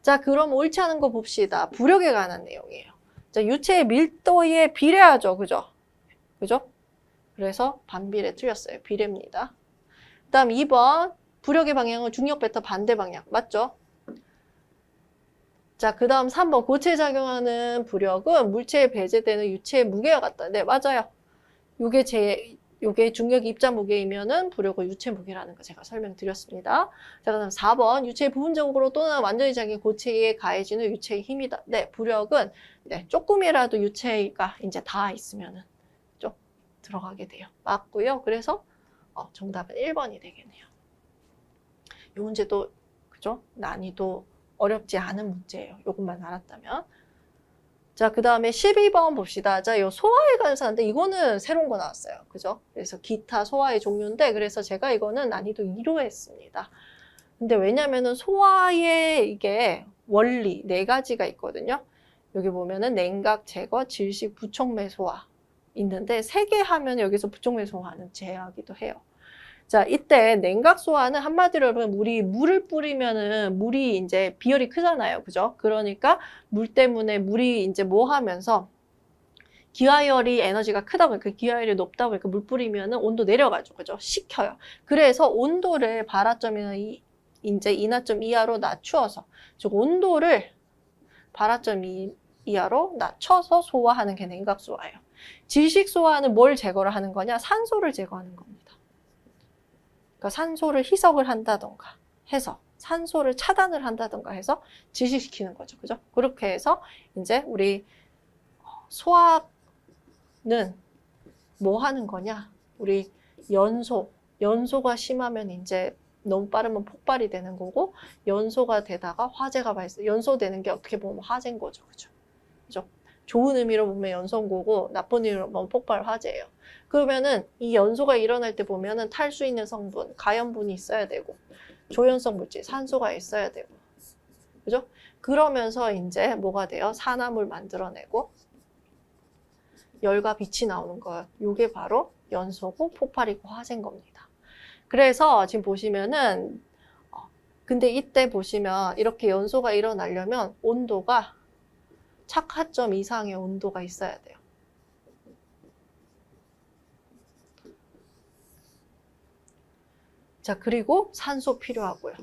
자, 그럼 옳지 않은 거 봅시다. 부력에 관한 내용이에요. 자, 유체의 밀도에 비례하죠. 그죠? 그죠? 그래서 반비례 틀렸어요. 비례입니다. 그 다음 2번 부력의 방향은 중력 베타 반대 방향 맞죠? 자, 그 다음 3번 고체에 작용하는 부력은 물체에 배제되는 유체의 무게와 같다. 네, 맞아요. 요게 요게 중력이 입자 무게이면은 부력은 유체 무게라는 거 제가 설명드렸습니다. 자, 그다음 4번 유체의 부분적으로 또는 완전히 잠긴 고체에 가해지는 유체의 힘이다. 네, 부력은 네, 조금이라도 유체가 이제 다 있으면은 좀 들어가게 돼요. 맞고요. 그래서 정답은 1번이 되겠네요. 이 문제도 그죠? 난이도 어렵지 않은 문제예요. 요것만 알았다면. 자, 그 다음에 12번 봅시다. 자, 요 소화에 관해서 하는데 이거는 새로운 거 나왔어요. 그죠? 그래서 기타 소화의 종류인데 그래서 제가 이거는 난이도 2로 했습니다. 근데 왜냐면은 소화의 이게 원리 4가지가 있거든요. 여기 보면은 냉각 제거, 질식, 부촉매 소화 있는데 3개 하면 여기서 부촉매 소화는 제하기도 해요. 자, 이때 냉각 소화는 한마디로 보면 물을 뿌리면은 물이 이제 비열이 크잖아요. 그죠? 그러니까 물 때문에 물이 이제 뭐 하면서 기화열이 에너지가 크다 보니까 기화열이 높다 보니까 물 뿌리면은 온도 내려가죠. 그죠? 식혀요. 그래서 온도를 발화점이나 이제 인하점 이하로 낮추어서 즉 온도를 발화점 이하로 낮춰서 소화하는 게 냉각 소화예요. 질식 소화는 뭘 제거를 하는 거냐? 산소를 제거하는 겁니다. 그러니까 산소를 희석을 한다던가 해서 산소를 차단을 한다던가 해서 질식시키는 거죠. 그죠? 그렇게 해서 이제 우리 소화는 뭐 하는 거냐? 우리 연소가 심하면 이제 너무 빠르면 폭발이 되는 거고 연소가 되다가 화재가 연소되는 게 어떻게 보면 화재인 거죠. 그죠? 그죠? 좋은 의미로 보면 연소인 거고 나쁜 의미로 보면 폭발 화재예요. 그러면은 이 연소가 일어날 때 보면은 탈 수 있는 성분, 가연분이 있어야 되고 조연성 물질, 산소가 있어야 되고 그죠? 그러면서 이제 뭐가 돼요? 산화물 만들어내고 열과 빛이 나오는 거예요. 이게 바로 연소고 폭발이고 화재인 겁니다. 그래서 지금 보시면은 근데 이때 보시면 이렇게 연소가 일어나려면 온도가 착하점 이상의 온도가 있어야 돼요. 자, 그리고 산소 필요하고요.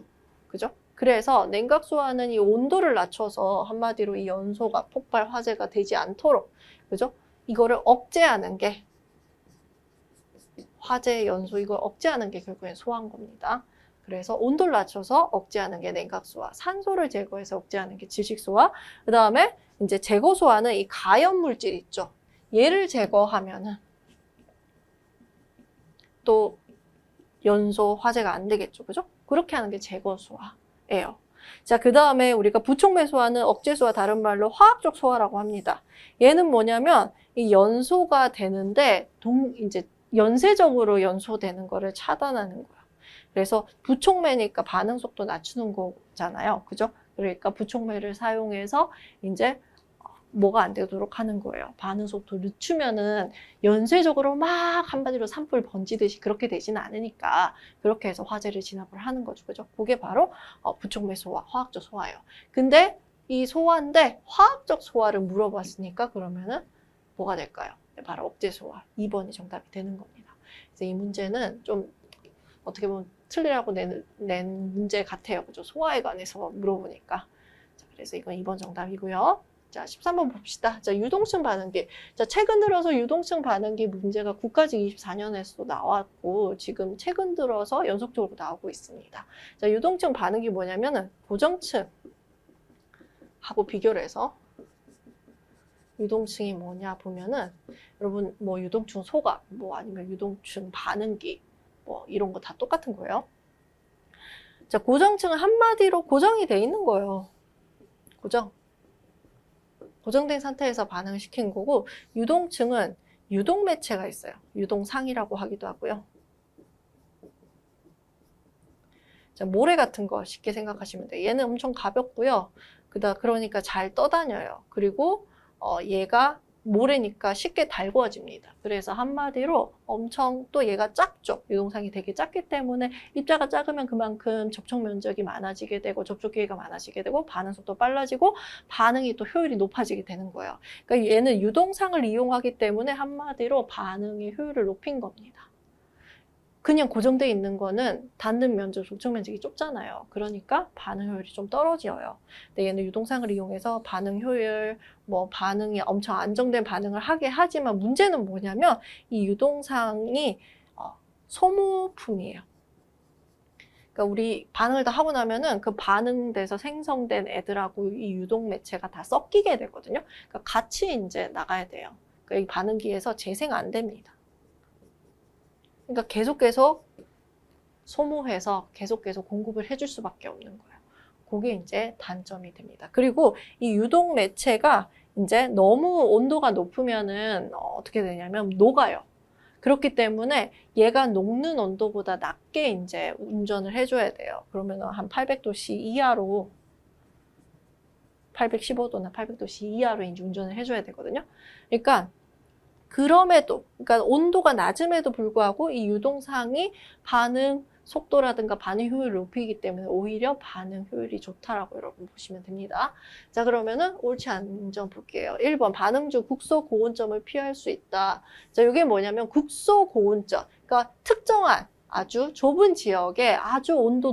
그죠? 그래서 냉각 소화는 이 온도를 낮춰서 한마디로 이 연소가 폭발 화재가 되지 않도록 그죠? 이거를 억제하는 게 화재 연소 이걸 억제하는 게 결국엔 소화인 겁니다. 그래서 온도를 낮춰서 억제하는 게 냉각 소화, 산소를 제거해서 억제하는 게 질식 소화. 그다음에 이제 제거 소화는 이 가연 물질 있죠. 얘를 제거하면은 또 연소 화재가 안 되겠죠. 그죠? 그렇게 하는 게 제거 소화예요. 자, 그 다음에 우리가 부촉매 소화는 억제 소화, 다른 말로 화학적 소화라고 합니다. 얘는 뭐냐면 이 연소가 되는데 이제 연쇄적으로 연소되는 거를 차단하는 거야. 그래서 부촉매니까 반응 속도 낮추는 거잖아요. 그죠? 그러니까 부촉매를 사용해서 이제 뭐가 안 되도록 하는 거예요. 반응 속도 늦추면은 연쇄적으로 막 한마디로 산불 번지듯이 그렇게 되지는 않으니까 그렇게 해서 화재를 진압을 하는 거죠. 그죠? 그게 바로 부촉매 소화, 화학적 소화예요. 근데 이 소화인데 화학적 소화를 물어봤으니까 그러면은 뭐가 될까요? 바로 억제 소화. 2번이 정답이 되는 겁니다. 그래서 이 문제는 좀 어떻게 보면 틀리라고 낸 문제 같아요. 그죠? 소화에 관해서 물어보니까. 자, 그래서 이건 2번 정답이고요. 자, 13번 봅시다. 자, 유동층 반응기. 자, 최근 들어서 유동층 반응기 문제가 국가직 24년에서도 나왔고, 지금 최근 들어서 연속적으로 나오고 있습니다. 자, 유동층 반응기 뭐냐면은 고정층하고 비교를 해서 유동층이 뭐냐 보면은 여러분 뭐 유동층 소각, 뭐 아니면 유동층 반응기, 뭐 이런 거 다 똑같은 거예요. 자, 고정층은 한마디로 고정이 돼 있는 거예요. 고정된 상태에서 반응을 시킨 거고 유동층은 유동 매체가 있어요. 유동상이라고 하기도 하고요. 자, 모래 같은 거 쉽게 생각하시면 돼요. 얘는 엄청 가볍고요. 그러니까 잘 떠다녀요. 그리고 얘가 모래니까 쉽게 달궈집니다. 그래서 한마디로 엄청 또 얘가 작죠. 유동상이 되게 작기 때문에 입자가 작으면 그만큼 접촉 면적이 많아지게 되고 접촉 기회가 많아지게 되고 반응 속도 빨라지고 반응이 또 효율이 높아지게 되는 거예요. 그러니까 얘는 유동상을 이용하기 때문에 한마디로 반응의 효율을 높인 겁니다. 그냥 고정되어 있는 거는 닿는 면적, 조청 면적이 좁잖아요. 그러니까 반응 효율이 좀 떨어져요. 근데 얘는 유동상을 이용해서 반응 효율, 뭐 반응이 엄청 안정된 반응을 하게 하지만 문제는 뭐냐면 이 유동상이 소모품이에요. 그러니까 우리 반응을 다 하고 나면은 그 반응돼서 생성된 애들하고 이 유동 매체가 다 섞이게 되거든요. 그러니까 같이 이제 나가야 돼요. 그러니까 이 반응기에서 재생 안 됩니다. 그러니까 계속 소모해서 계속 공급을 해줄 수밖에 없는 거예요. 그게 이제 단점이 됩니다. 그리고 이 유동 매체가 이제 너무 온도가 높으면은 어떻게 되냐면 녹아요. 그렇기 때문에 얘가 녹는 온도보다 낮게 이제 운전을 해줘야 돼요. 그러면 한 800도씨 이하로 815도나 800도씨 이하로 이제 운전을 해줘야 되거든요. 그러니까 그러니까 온도가 낮음에도 불구하고 이 유동상이 반응 속도라든가 반응 효율을 높이기 때문에 오히려 반응 효율이 좋다라고 여러분 보시면 됩니다. 자, 그러면은 옳지 않은 점 볼게요. 1번 반응 중 국소 고온점을 피할 수 있다. 자, 이게 뭐냐면 국소 고온점. 그러니까 특정한 아주 좁은 지역에 아주 온도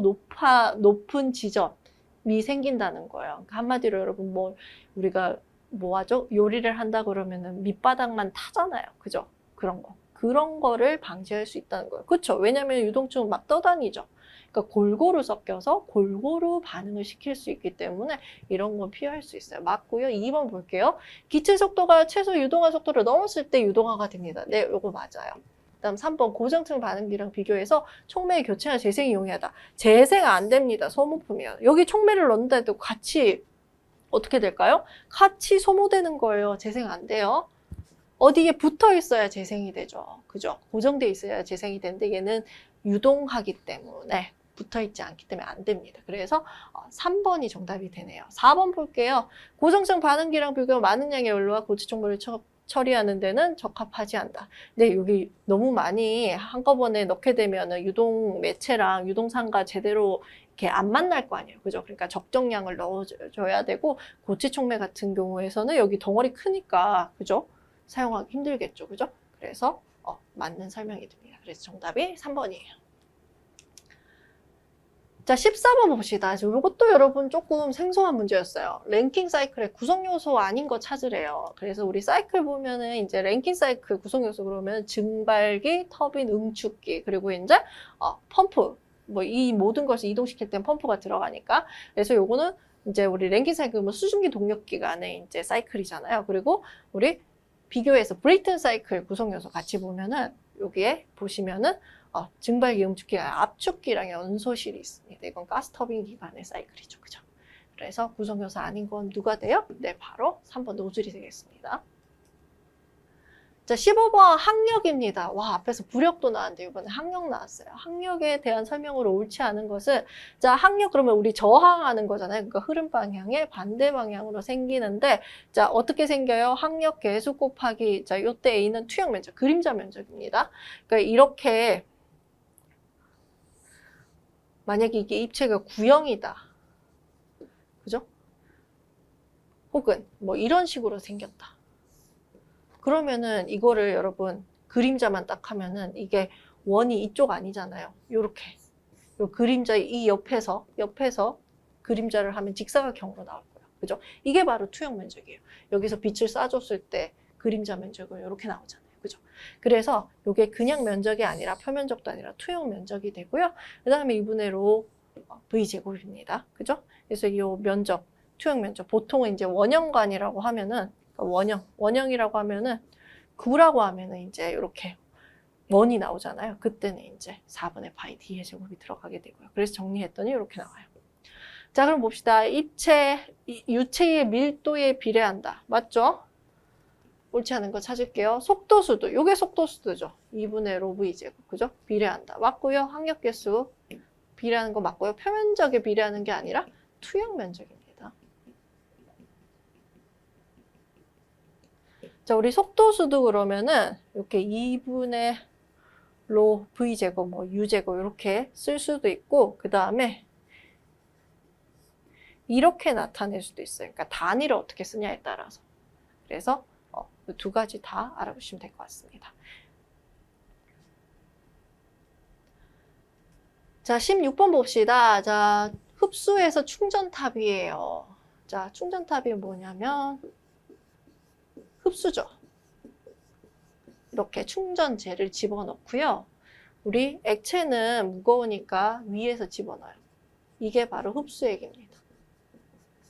높은 지점이 생긴다는 거예요. 그러니까 한마디로 여러분 우리가 뭐 하죠? 요리를 한다 그러면은 밑바닥만 타잖아요. 그죠? 그런 거를 방지할 수 있다는 거예요. 그렇죠? 왜냐면 유동층은 막 떠다니죠. 그러니까 골고루 섞여서 골고루 반응을 시킬 수 있기 때문에 이런 건 피할 수 있어요. 맞고요. 2번 볼게요. 기체 속도가 최소 유동화 속도를 넘었을 때 유동화가 됩니다. 네, 요거 맞아요. 그다음 3번 고정층 반응기랑 비교해서 촉매의 교체나 재생이 용이하다. 재생 안 됩니다. 소모품이에요. 여기 촉매를 넣는다 해도 같이 어떻게 될까요? 같이 소모되는 거예요. 재생 안 돼요. 어디에 붙어 있어야 재생이 되죠. 그죠? 고정돼 있어야 재생이 되는데 얘는 유동하기 때문에 붙어 있지 않기 때문에 안 됩니다. 그래서 3번이 정답이 되네요. 4번 볼게요. 고정성 반응기랑 비교하면 많은 양의 연료와 고체 촉매를 처리하는 데는 적합하지 않다. 근데 여기 너무 많이 한꺼번에 넣게 되면 유동 매체랑 유동상과 제대로 이렇게 안 만날 거 아니에요. 그죠? 그러니까 적정량을 넣어줘야 되고 고체 촉매 같은 경우에서는 여기 덩어리 크니까 그죠? 사용하기 힘들겠죠. 그죠? 그래서 맞는 설명이 됩니다. 그래서 정답이 3번이에요. 자, 14번 봅시다. 이것도 여러분 조금 생소한 문제였어요. 랭킹 사이클의 구성 요소 아닌 거 찾으래요. 그래서 우리 사이클 보면은 이제 랭킹 사이클 구성 요소 그러면 증발기, 터빈, 응축기, 그리고 이제 펌프. 뭐 이 모든 것을 이동시킬 땐 펌프가 들어가니까. 그래서 요거는 이제 우리 랭킹 사이클 뭐 수증기 동력기가 안에 이제 사이클이잖아요. 그리고 우리 비교해서 브레이튼 사이클 구성 요소 같이 보면은 여기에 보시면은 증발기, 응축기, 압축기랑 연소실이 있습니다. 이건 가스터빈 기관의 사이클이죠. 그죠? 그래서 구성요소 아닌 건 누가 돼요? 네, 바로 3번 노즐이 되겠습니다. 자, 15번 항력입니다. 와, 앞에서 부력도 나왔는데 이번에 항력 나왔어요. 항력에 대한 설명으로 옳지 않은 것은 자, 항력 그러면 우리 저항하는 거잖아요. 그러니까 흐름 방향의 반대 방향으로 생기는데 자, 어떻게 생겨요? 항력 계수 곱하기 자, 요때 A는 투영 면적, 그림자 면적입니다. 그러니까 이렇게 만약에 이게 입체가 구형이다. 그죠? 혹은 뭐 이런 식으로 생겼다. 그러면은 이거를 여러분 그림자만 딱 하면은 이게 원이 이쪽 아니잖아요. 요렇게. 요 그림자 이 옆에서 그림자를 하면 직사각형으로 나올 거예요. 그죠? 이게 바로 투영 면적이에요. 여기서 빛을 쏴줬을 때 그림자 면적은 이렇게 나오잖아요. 그죠? 그래서 이게 그냥 면적이 아니라 표면적도 아니라 투영 면적이 되고요. 그 다음에 2분의 로 V제곱입니다. 그죠? 그래서 이 면적, 투영 면적, 보통은 이제 원형관이라고 하면은, 원형이라고 하면은, 9라고 하면은 이제 이렇게 원이 나오잖아요. 그때는 이제 4분의 파이 D의 제곱이 들어가게 되고요. 그래서 정리했더니 이렇게 나와요. 자, 그럼 봅시다. 유체의 밀도에 비례한다. 맞죠? 옳지 않은 거 찾을게요. 속도수도, 요게 속도수도죠. 2분의 로 V제곱, 그죠? 비례한다. 맞고요. 항력계수 비례하는 거 맞고요. 표면적에 비례하는 게 아니라 투영 면적입니다. 자, 우리 속도수도 그러면은 이렇게 2분의 로 V제곱, 뭐 U제곱 이렇게 쓸 수도 있고 그 다음에 이렇게 나타낼 수도 있어요. 그러니까 단위를 어떻게 쓰냐에 따라서. 그래서 두 가지 다 알아보시면 될 것 같습니다. 자, 16번 봅시다. 자, 흡수해서 충전탑이에요. 자, 충전탑이 뭐냐면 흡수죠. 이렇게 충전재를 집어넣고요. 우리 액체는 무거우니까 위에서 집어넣어요. 이게 바로 흡수액입니다.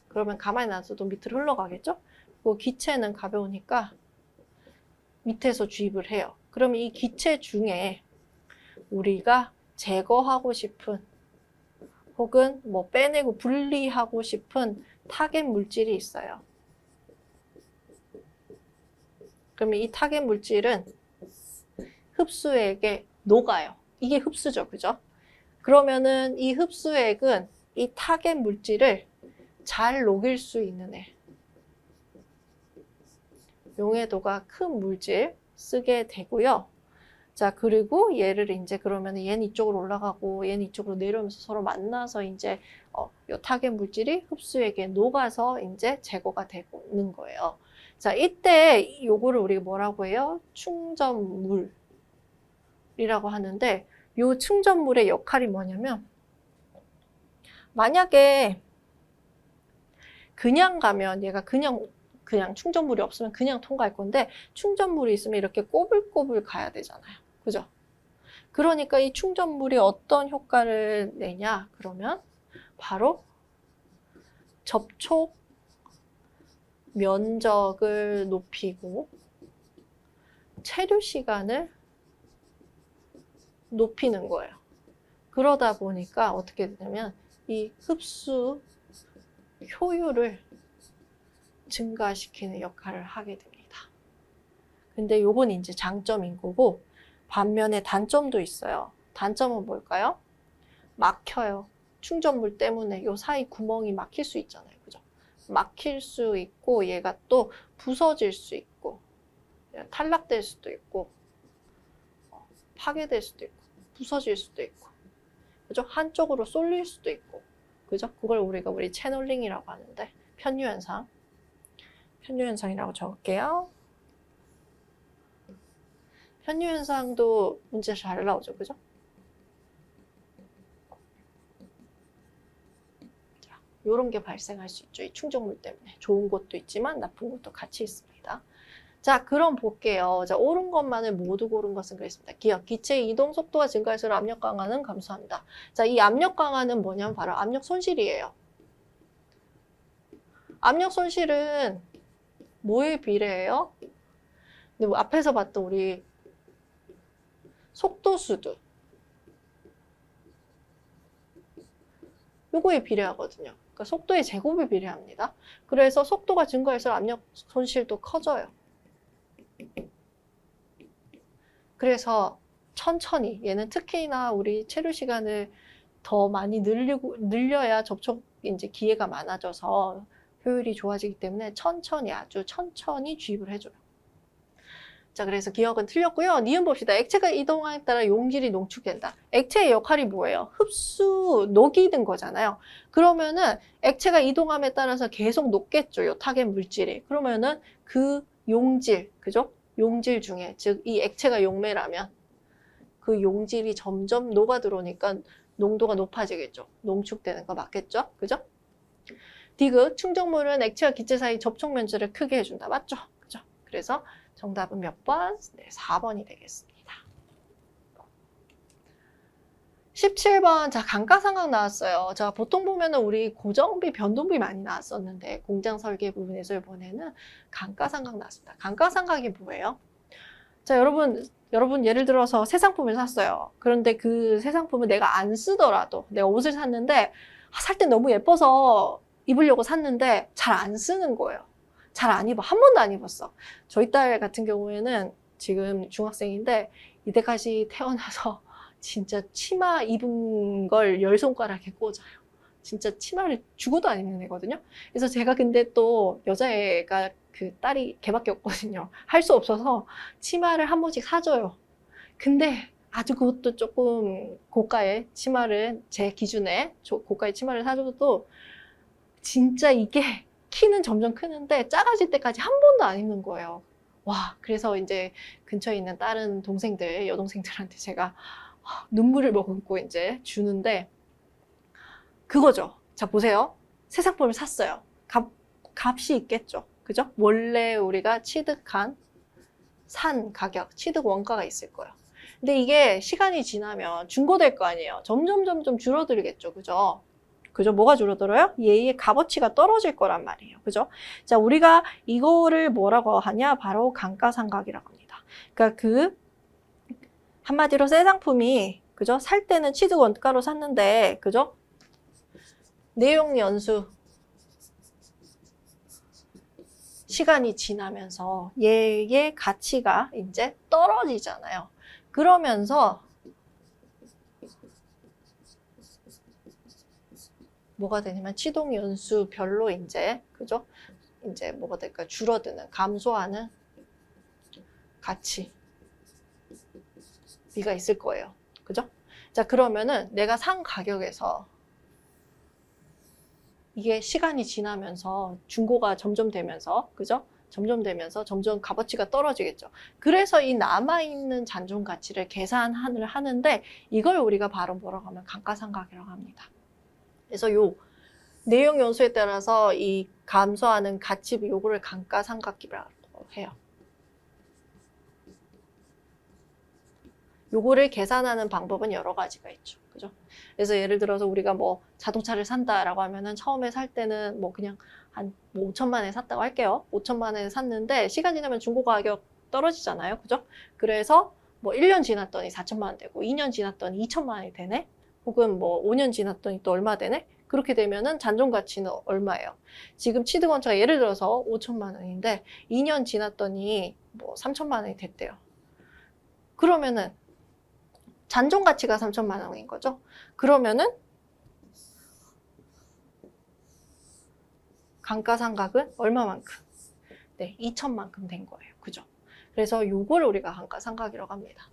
그러면 가만히 놔둬도 밑으로 흘러가겠죠? 그리고 기체는 가벼우니까 밑에서 주입을 해요. 그러면 이 기체 중에 우리가 제거하고 싶은 혹은 뭐 빼내고 분리하고 싶은 타겟 물질이 있어요. 그러면 이 타겟 물질은 흡수액에 녹아요. 이게 흡수죠, 그죠? 그러면은 이 흡수액은 이 타겟 물질을 잘 녹일 수 있는 애. 용해도가 큰 물질 쓰게 되고요. 자, 그리고 얘를 이제 그러면 얘는 이쪽으로 올라가고 얘는 이쪽으로 내려오면서 서로 만나서 이제 요 타겟 물질이 흡수액에 녹아서 이제 제거가 되는 거예요. 자, 이때 요거를 우리가 뭐라고 해요? 충전물이라고 하는데 요 충전물의 역할이 뭐냐면 만약에 그냥 가면 얘가 그냥 충전물이 없으면 그냥 통과할 건데 충전물이 있으면 이렇게 꼬불꼬불 가야 되잖아요. 그죠? 그러니까 이 충전물이 어떤 효과를 내냐? 그러면 바로 접촉 면적을 높이고 체류 시간을 높이는 거예요. 그러다 보니까 어떻게 되냐면 이 흡수 효율을 증가시키는 역할을 하게 됩니다. 근데 요건 이제 장점인 거고 반면에 단점도 있어요. 단점은 뭘까요? 막혀요. 충전물 때문에 요 사이 구멍이 막힐 수 있잖아요. 그죠? 막힐 수 있고 얘가 또 부서질 수 있고 탈락될 수도 있고 파괴될 수도 있고 부서질 수도 있고 그죠? 한쪽으로 쏠릴 수도 있고 그죠? 그걸 우리가 채널링이라고 하는데 편유현상이라고 적을게요. 편유현상도 문제 잘 나오죠, 그죠? 자, 요런 게 발생할 수 있죠. 이 충전물 때문에. 좋은 것도 있지만 나쁜 것도 같이 있습니다. 자, 그럼 볼게요. 자, 옳은 것만을 모두 고른 것은 그랬습니다. 기억, 기체의 이동 속도가 증가할수록 압력 강화는 감소합니다. 자, 이 압력 강화는 뭐냐면 바로 압력 손실이에요. 압력 손실은 뭐에 비례해요? 근데 뭐 앞에서 봤던 우리 속도 수도 요거에 비례하거든요. 그러니까 속도의 제곱에 비례합니다. 그래서 속도가 증가할수록 압력 손실도 커져요. 그래서 천천히 얘는 특히나 우리 체류 시간을 더 많이 늘려야 접촉 이제 기회가 많아져서 효율이 좋아지기 때문에 천천히 아주 천천히 주입을 해줘요. 자, 그래서 기억은 틀렸고요. 니은 봅시다. 액체가 이동함에 따라 용질이 농축된다. 액체의 역할이 뭐예요? 흡수, 녹이는 거잖아요. 그러면은 액체가 이동함에 따라서 계속 녹겠죠. 요 타겟 물질이. 그러면은 그 용질, 그죠? 용질 중에, 즉 이 액체가 용매라면 그 용질이 점점 녹아 들어오니까 농도가 높아지겠죠. 농축되는 거 맞겠죠? 그죠? 디귿, 충전물은 액체와 기체 사이 접촉 면적을 크게 해준다. 맞죠? 그죠? 그래서 정답은 몇 번? 네, 4번이 되겠습니다. 17번, 자, 감가상각 나왔어요. 자, 보통 보면은 우리 고정비, 변동비 많이 나왔었는데, 공장 설계 부분에서 이번에는 감가상각 나왔습니다. 감가상각이 뭐예요? 자, 여러분 예를 들어서 새 상품을 샀어요. 그런데 그 새 상품을 내가 안 쓰더라도, 내가 옷을 샀는데, 살 때 너무 예뻐서 입으려고 샀는데, 잘 안 쓰는 거예요. 잘 안 입어. 한 번도 안 입었어. 저희 딸 같은 경우에는 지금 중학생인데 이때까지 태어나서 진짜 치마 입은 걸 10손가락에 꽂아요. 진짜 치마를 죽어도 안 입는 애거든요. 그래서 제가 근데 또 여자애가 그 딸이 걔밖에 없거든요. 할 수 없어서 치마를 한 번씩 사줘요. 근데 아주 그것도 조금 고가의 치마를 제 기준에 고가의 치마를 사줘도 진짜 이게 키는 점점 크는데 작아질 때까지 한 번도 안 입는 거예요. 와, 그래서 이제 근처에 있는 다른 동생들, 여동생들한테 제가 눈물을 머금고 이제 주는데 그거죠. 자, 보세요. 새 상품을 샀어요. 값이 있겠죠. 그죠? 원래 우리가 취득한 산 가격, 취득 원가가 있을 거예요. 근데 이게 시간이 지나면 중고될 거 아니에요. 점점 줄어들겠죠. 그죠? 그죠? 뭐가 줄어들어요? 얘의 값어치가 떨어질 거란 말이에요. 그죠? 자, 우리가 이거를 뭐라고 하냐? 바로 감가상각이라고 합니다. 그러니까 한마디로 새 상품이, 그죠? 살 때는 취득 원가로 샀는데, 그죠? 내용 연수. 시간이 지나면서 얘의 가치가 이제 떨어지잖아요. 그러면서 뭐가 되냐면 취득 연수별로 이제, 그죠? 이제 뭐가 될까? 줄어드는, 감소하는 가치비가 있을 거예요. 그죠? 자, 그러면은 내가 산 가격에서 이게 시간이 지나면서 중고가 점점 되면서, 그죠? 점점 되면서 점점 값어치가 떨어지겠죠. 그래서 이 남아있는 잔존 가치를 계산을 하는데 이걸 우리가 바로 뭐라고 하면 감가상각이라고 합니다. 그래서 요 내용 연수에 따라서 이 감소하는 가치비 요거를 감가상각비라고 해요. 요거를 계산하는 방법은 여러 가지가 있죠. 그죠? 그래서 예를 들어서 우리가 뭐 자동차를 산다라고 하면은 처음에 살 때는 뭐 그냥 한 뭐 5천만 원에 샀다고 할게요. 5천만 원에 샀는데 시간 지나면 중고 가격 떨어지잖아요. 그죠? 그래서 뭐 1년 지났더니 4천만 원 되고 2년 지났더니 2천만 원이 되네? 혹은 뭐 5년 지났더니 또 얼마 되네? 그렇게 되면은 잔존 가치는 얼마예요? 지금 취득 원가가 예를 들어서 5천만 원인데 2년 지났더니 뭐 3천만 원이 됐대요. 그러면은 잔존 가치가 3천만 원인 거죠. 그러면은 감가상각은 얼마만큼? 네, 2천만큼 된 거예요. 그죠? 그래서 요걸 우리가 감가상각이라고 합니다.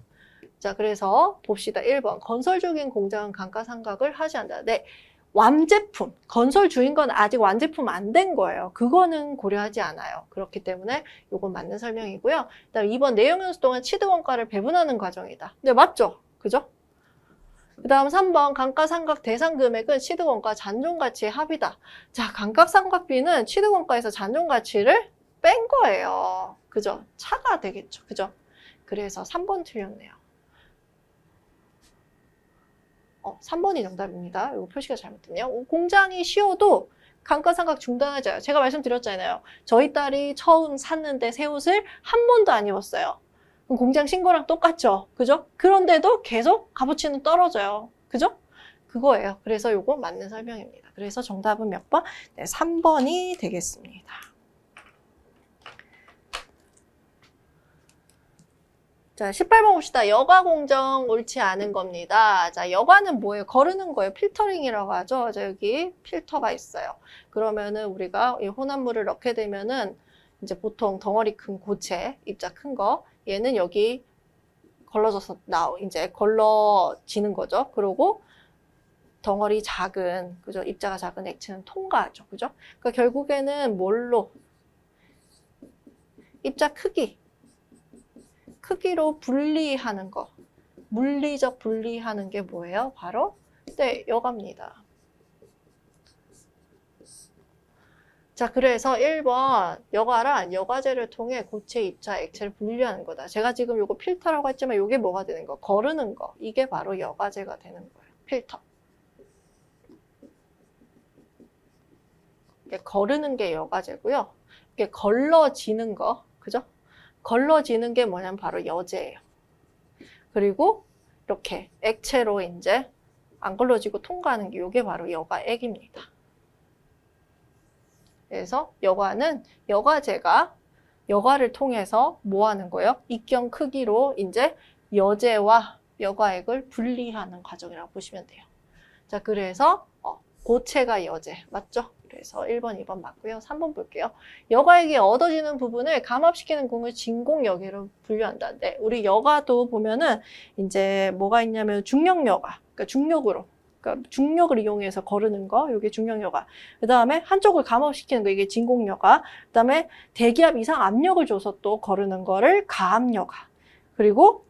자, 그래서 봅시다. 1번. 건설중인 공장은 감가상각을 하지 않는다. 네, 완제품. 건설 중인 건 아직 완제품 안 된 거예요. 그거는 고려하지 않아요. 그렇기 때문에 요건 맞는 설명이고요. 그다음 2번. 내용연수 동안 취득원가를 배분하는 과정이다. 네, 맞죠? 그죠? 그 다음 3번 감가상각 대상 금액은 취득원가 잔존가치의 합이다. 자, 감가상각비는 취득원가에서 잔존가치를 뺀 거예요. 그죠? 차가 되겠죠. 그죠? 그래서 3번 틀렸네요. 3번이 정답입니다. 이거 표시가 잘못됐네요. 공장이 쉬어도 감가상각 중단하자요. 제가 말씀드렸잖아요. 저희 딸이 처음 샀는데 새 옷을 한 번도 안 입었어요. 그럼 공장 신고랑 똑같죠. 그죠? 그런데도 계속 값어치는 떨어져요. 그죠? 그거예요. 그래서 요거 맞는 설명입니다. 그래서 정답은 몇 번? 네, 3번이 되겠습니다. 자, 18번 봅시다. 여과 공정 옳지 않은 겁니다. 자, 여과는 뭐예요? 거르는 거예요. 필터링이라고 하죠. 자, 여기 필터가 있어요. 그러면은 우리가 이 혼합물을 넣게 되면은 이제 보통 덩어리 큰 고체, 입자 큰 거, 얘는 여기 걸러져서 이제 걸러지는 거죠. 그리고 덩어리 작은, 그죠? 입자가 작은 액체는 통과하죠. 그죠? 그러니까 결국에는 뭘로? 입자 크기로 분리하는 거. 물리적 분리하는 게 뭐예요? 바로 네, 여과입니다. 자, 그래서 1번 여과란 여과제를 통해 고체, 입자, 액체를 분리하는 거다. 제가 지금 요거 필터라고 했지만 요게 뭐가 되는 거? 거르는 거. 이게 바로 여과제가 되는 거예요. 필터. 이게 거르는 게 여과제고요. 이게 걸러지는 거, 그죠? 걸러지는 게 뭐냐면 바로 여제예요. 그리고 이렇게 액체로 이제 안 걸러지고 통과하는 게 요게 바로 여과액입니다. 그래서 여과는 여과제가 여과를 통해서 뭐 하는 거예요? 입경 크기로 이제 여제와 여과액을 분리하는 과정이라고 보시면 돼요. 자, 그래서 고체가 여제, 맞죠? 그래서 1번, 2번 맞고요. 3번 볼게요. 여과액이 얻어지는 부분을 감압시키는 공을 진공여계로 분류한다. 네, 우리 여과도 보면은 이제 뭐가 있냐면 중력여과, 그러니까 중력으로. 그러니까 중력을 이용해서 거르는 거, 이게 중력여과. 그 다음에 한쪽을 감압시키는 거, 이게 진공여과. 그 다음에 대기압 이상 압력을 줘서 또 거르는 거를 가압여과. 그리고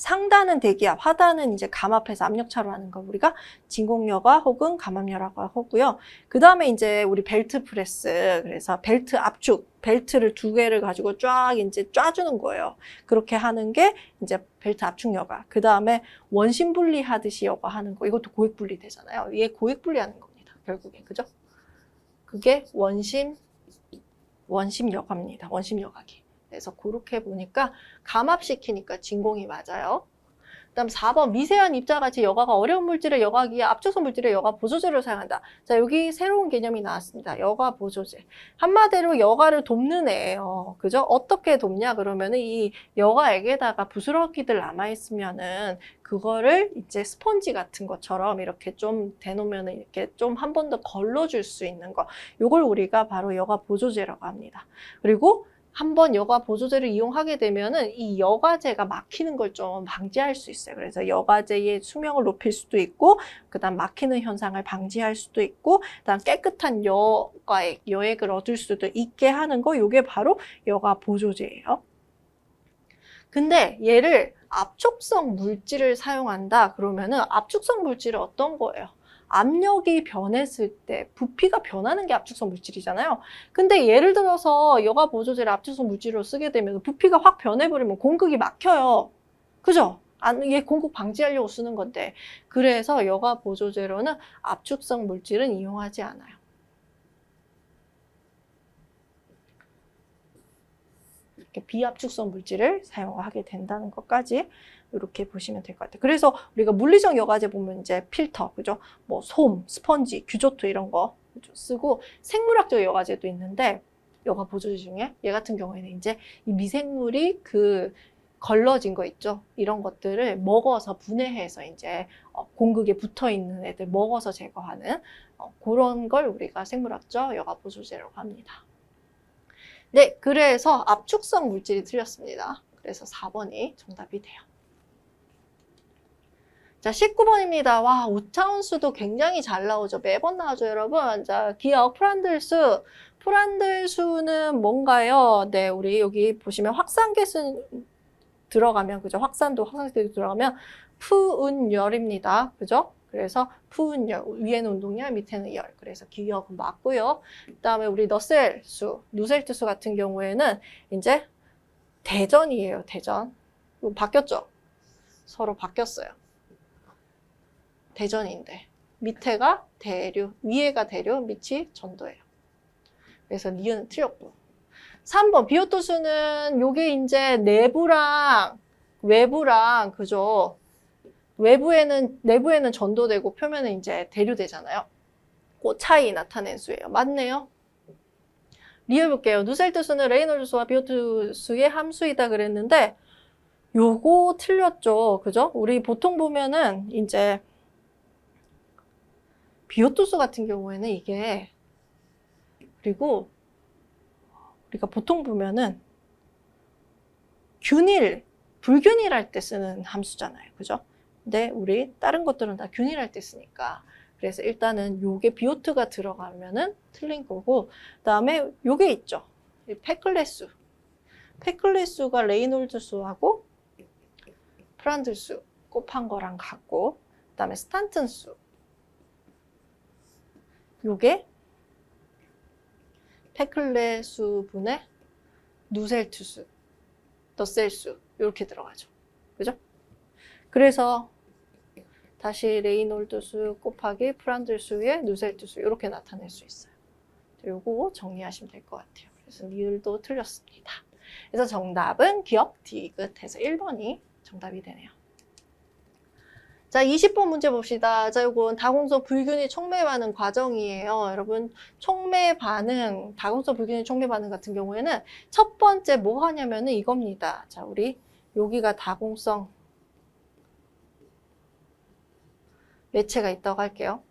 상단은 대기압, 하단은 이제 감압해서 압력차로 하는 거 우리가 진공여과 혹은 감압여라고 하고요. 그 다음에 이제 우리 벨트 프레스, 그래서 벨트 압축, 벨트를 두 개를 가지고 쫙 이제 쫙주는 거예요. 그렇게 하는 게 이제 벨트 압축 여과. 그 다음에 원심 분리 하듯이 여과 하는 거, 이것도 고익 분리 되잖아요. 이게 고익 분리하는 겁니다. 결국에 그죠? 그게 원심 여과입니다. 원심 여과기. 그래서 그렇게 보니까 감압시키니까 진공이 맞아요. 그다음 4번 미세한 입자같이 여과가 어려운 물질의 여과기에 압축성 물질의 여과 보조제를 사용한다. 자, 여기 새로운 개념이 나왔습니다. 여과 보조제. 한마디로 여과를 돕는 애예요. 그죠? 어떻게 돕냐 그러면은 이 여과액에다가 부스러기들 남아있으면은 그거를 이제 스펀지 같은 것처럼 이렇게 좀 대놓으면은 이렇게 좀 한 번 더 걸러줄 수 있는 거. 요걸 우리가 바로 여과 보조제라고 합니다. 그리고 한번 여과 보조제를 이용하게 되면은 이 여과제가 막히는 걸 좀 방지할 수 있어요. 그래서 여과제의 수명을 높일 수도 있고, 그다음 막히는 현상을 방지할 수도 있고, 그다음 깨끗한 여액을 얻을 수도 있게 하는 거, 이게 바로 여과 보조제예요. 근데 얘를 압축성 물질을 사용한다 그러면은 압축성 물질은 어떤 거예요? 압력이 변했을 때 부피가 변하는 게 압축성 물질이잖아요. 근데 예를 들어서 여과 보조제를 압축성 물질로 쓰게 되면 부피가 확 변해버리면 공극이 막혀요. 그죠? 얘 공극 방지하려고 쓰는 건데. 그래서 여과 보조제로는 압축성 물질은 이용하지 않아요. 이렇게 비압축성 물질을 사용하게 된다는 것까지 이렇게 보시면 될 것 같아요. 그래서 우리가 물리적 여과제 보면 이제 필터, 그죠? 뭐 솜, 스펀지, 규조토 이런 거 쓰고 생물학적 여과제도 있는데 여과 보조제 중에 얘 같은 경우에는 이제 이 미생물이 그 걸러진 거 있죠? 이런 것들을 먹어서 분해해서 이제 공극에 붙어 있는 애들 먹어서 제거하는 그런 걸 우리가 생물학적 여과 보조제라고 합니다. 네, 그래서 압축성 물질이 틀렸습니다. 그래서 4번이 정답이 돼요. 자, 19번입니다. 와, 오차원수도 굉장히 잘 나오죠. 매번 나오죠, 여러분. 자, 기억 프란들수. 프란들수는 뭔가요? 네, 우리 여기 보시면 확산계수 들어가면, 그죠? 확산계수 들어가면 푸운열입니다. 그죠? 그래서 푸운열, 위에는 운동열, 밑에는 열. 그래서 기억은 맞고요. 그 다음에 우리 너셀수, 누셀트수 같은 경우에는 이제 대전이에요, 대전. 이거 바뀌었죠? 서로 바뀌었어요. 대전인데 밑에가 대류, 위에가 대류, 밑이 전도예요. 그래서 니은은 틀렸고. 3번 비오토수는 요게 이제 내부랑 외부랑 그죠? 내부에는 전도되고 표면은 이제 대류되잖아요. 그 차이 나타낸 수예요. 맞네요. 리해볼게요. 누셀트수는 레이놀드 수와 비오트 수의 함수이다 그랬는데 요거 틀렸죠. 그죠? 우리 보통 보면은 이제 비오토수 같은 경우에는 이게 그리고 우리가 보통 보면은 불균일할 때 쓰는 함수잖아요. 그죠? 근데 우리 다른 것들은 다 균일할 때 쓰니까 그래서 일단은 요게 비오트가 들어가면은 틀린 거고 그 다음에 요게 있죠. 페클레수. 페클레수가 레이놀드 수하고 프란들 수 곱한 거랑 같고 그 다음에 스탄튼 수 요게 페클레수 분의 누셀트 수, 너셀수 이렇게 들어가죠. 그죠? 그래서 다시 레이놀드 수 곱하기 프란들 수의 누셀트 수 이렇게 나타낼 수 있어요. 요거 정리하시면 될 것 같아요. 그래서 니을도 틀렸습니다. 그래서 정답은 기억 디귿해서 1번이 정답이 되네요. 자, 20번 문제 봅시다. 자, 요건 다공성 불균일 촉매 반응 과정이에요. 여러분, 촉매 반응, 다공성 불균일 촉매 반응 같은 경우에는 첫 번째 뭐 하냐면은 이겁니다. 자, 우리 여기가 다공성 매체가 있다고 할게요.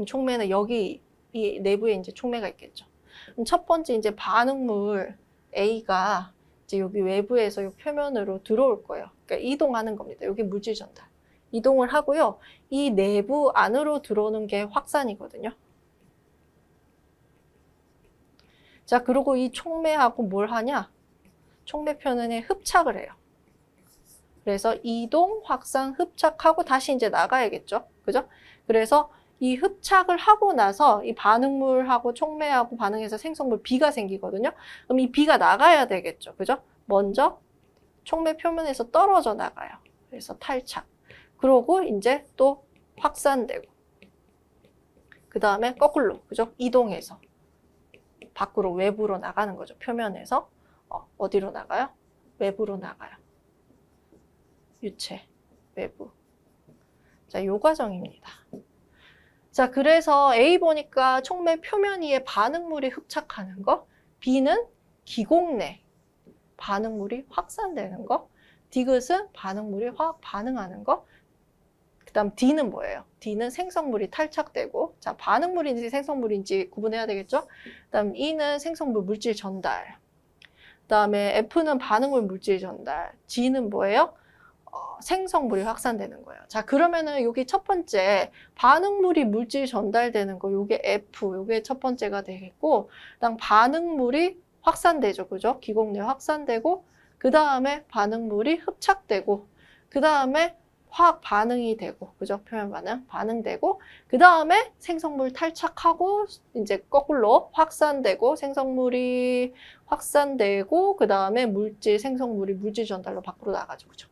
촉매는 여기 이 내부에 이제 촉매가 있겠죠. 그럼 첫 번째 이제 반응물 A가 이제 여기 외부에서 이 표면으로 들어올 거예요. 그러니까 이동하는 겁니다. 여기 물질 전달. 이동을 하고요. 이 내부 안으로 들어오는 게 확산이거든요. 자, 그리고 이 촉매하고 뭘 하냐? 촉매 표면에 흡착을 해요. 그래서 이동, 확산, 흡착하고 다시 이제 나가야겠죠. 그죠? 그래서 이 흡착을 하고 나서 이 반응물하고 촉매하고 반응해서 생성물 B가 생기거든요. 그럼 이 B가 나가야 되겠죠. 그죠? 먼저 촉매 표면에서 떨어져 나가요. 그래서 탈착. 그러고 이제 또 확산되고. 그 다음에 거꾸로, 그죠? 이동해서 밖으로 외부로 나가는 거죠. 표면에서. 어디로 나가요? 외부로 나가요. 유체, 외부. 자, 요 과정입니다. 자, 그래서 A 보니까 촉매 표면 위에 반응물이 흡착하는 거, B는 기공 내 반응물이 확산되는 거, D귿은 반응물이 화학 반응하는 거, 그 다음 D는 뭐예요? D는 생성물이 탈착되고, 자, 반응물인지 생성물인지 구분해야 되겠죠? 그 다음 E는 생성물 물질 전달, 그 다음에 F는 반응물 물질 전달, G는 뭐예요? 생성물이 확산되는 거예요. 자, 그러면은 여기 첫 번째 반응물이 물질 전달되는 거, 요게 F, 요게 첫 번째가 되겠고, 그다음 반응물이 확산되죠, 그죠? 기공 내 확산되고, 그 다음에 반응물이 흡착되고, 그 다음에 화학 반응이 되고, 그죠? 표면 반응, 반응되고, 그 다음에 생성물 탈착하고, 이제 거꾸로 확산되고, 생성물이 확산되고, 그 다음에 생성물이 물질 전달로 밖으로 나가죠, 그죠?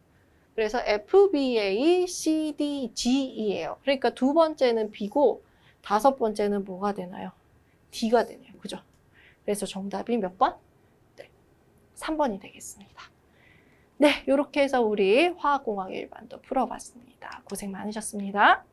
그래서 FBA, CD, G이에요. 그러니까 두 번째는 B고, 다섯 번째는 뭐가 되나요? D가 되네요, 그죠? 그래서 정답이 몇 번? 네, 3번이 되겠습니다. 네, 이렇게 해서 우리 화학공학 일반도 풀어봤습니다. 고생 많으셨습니다.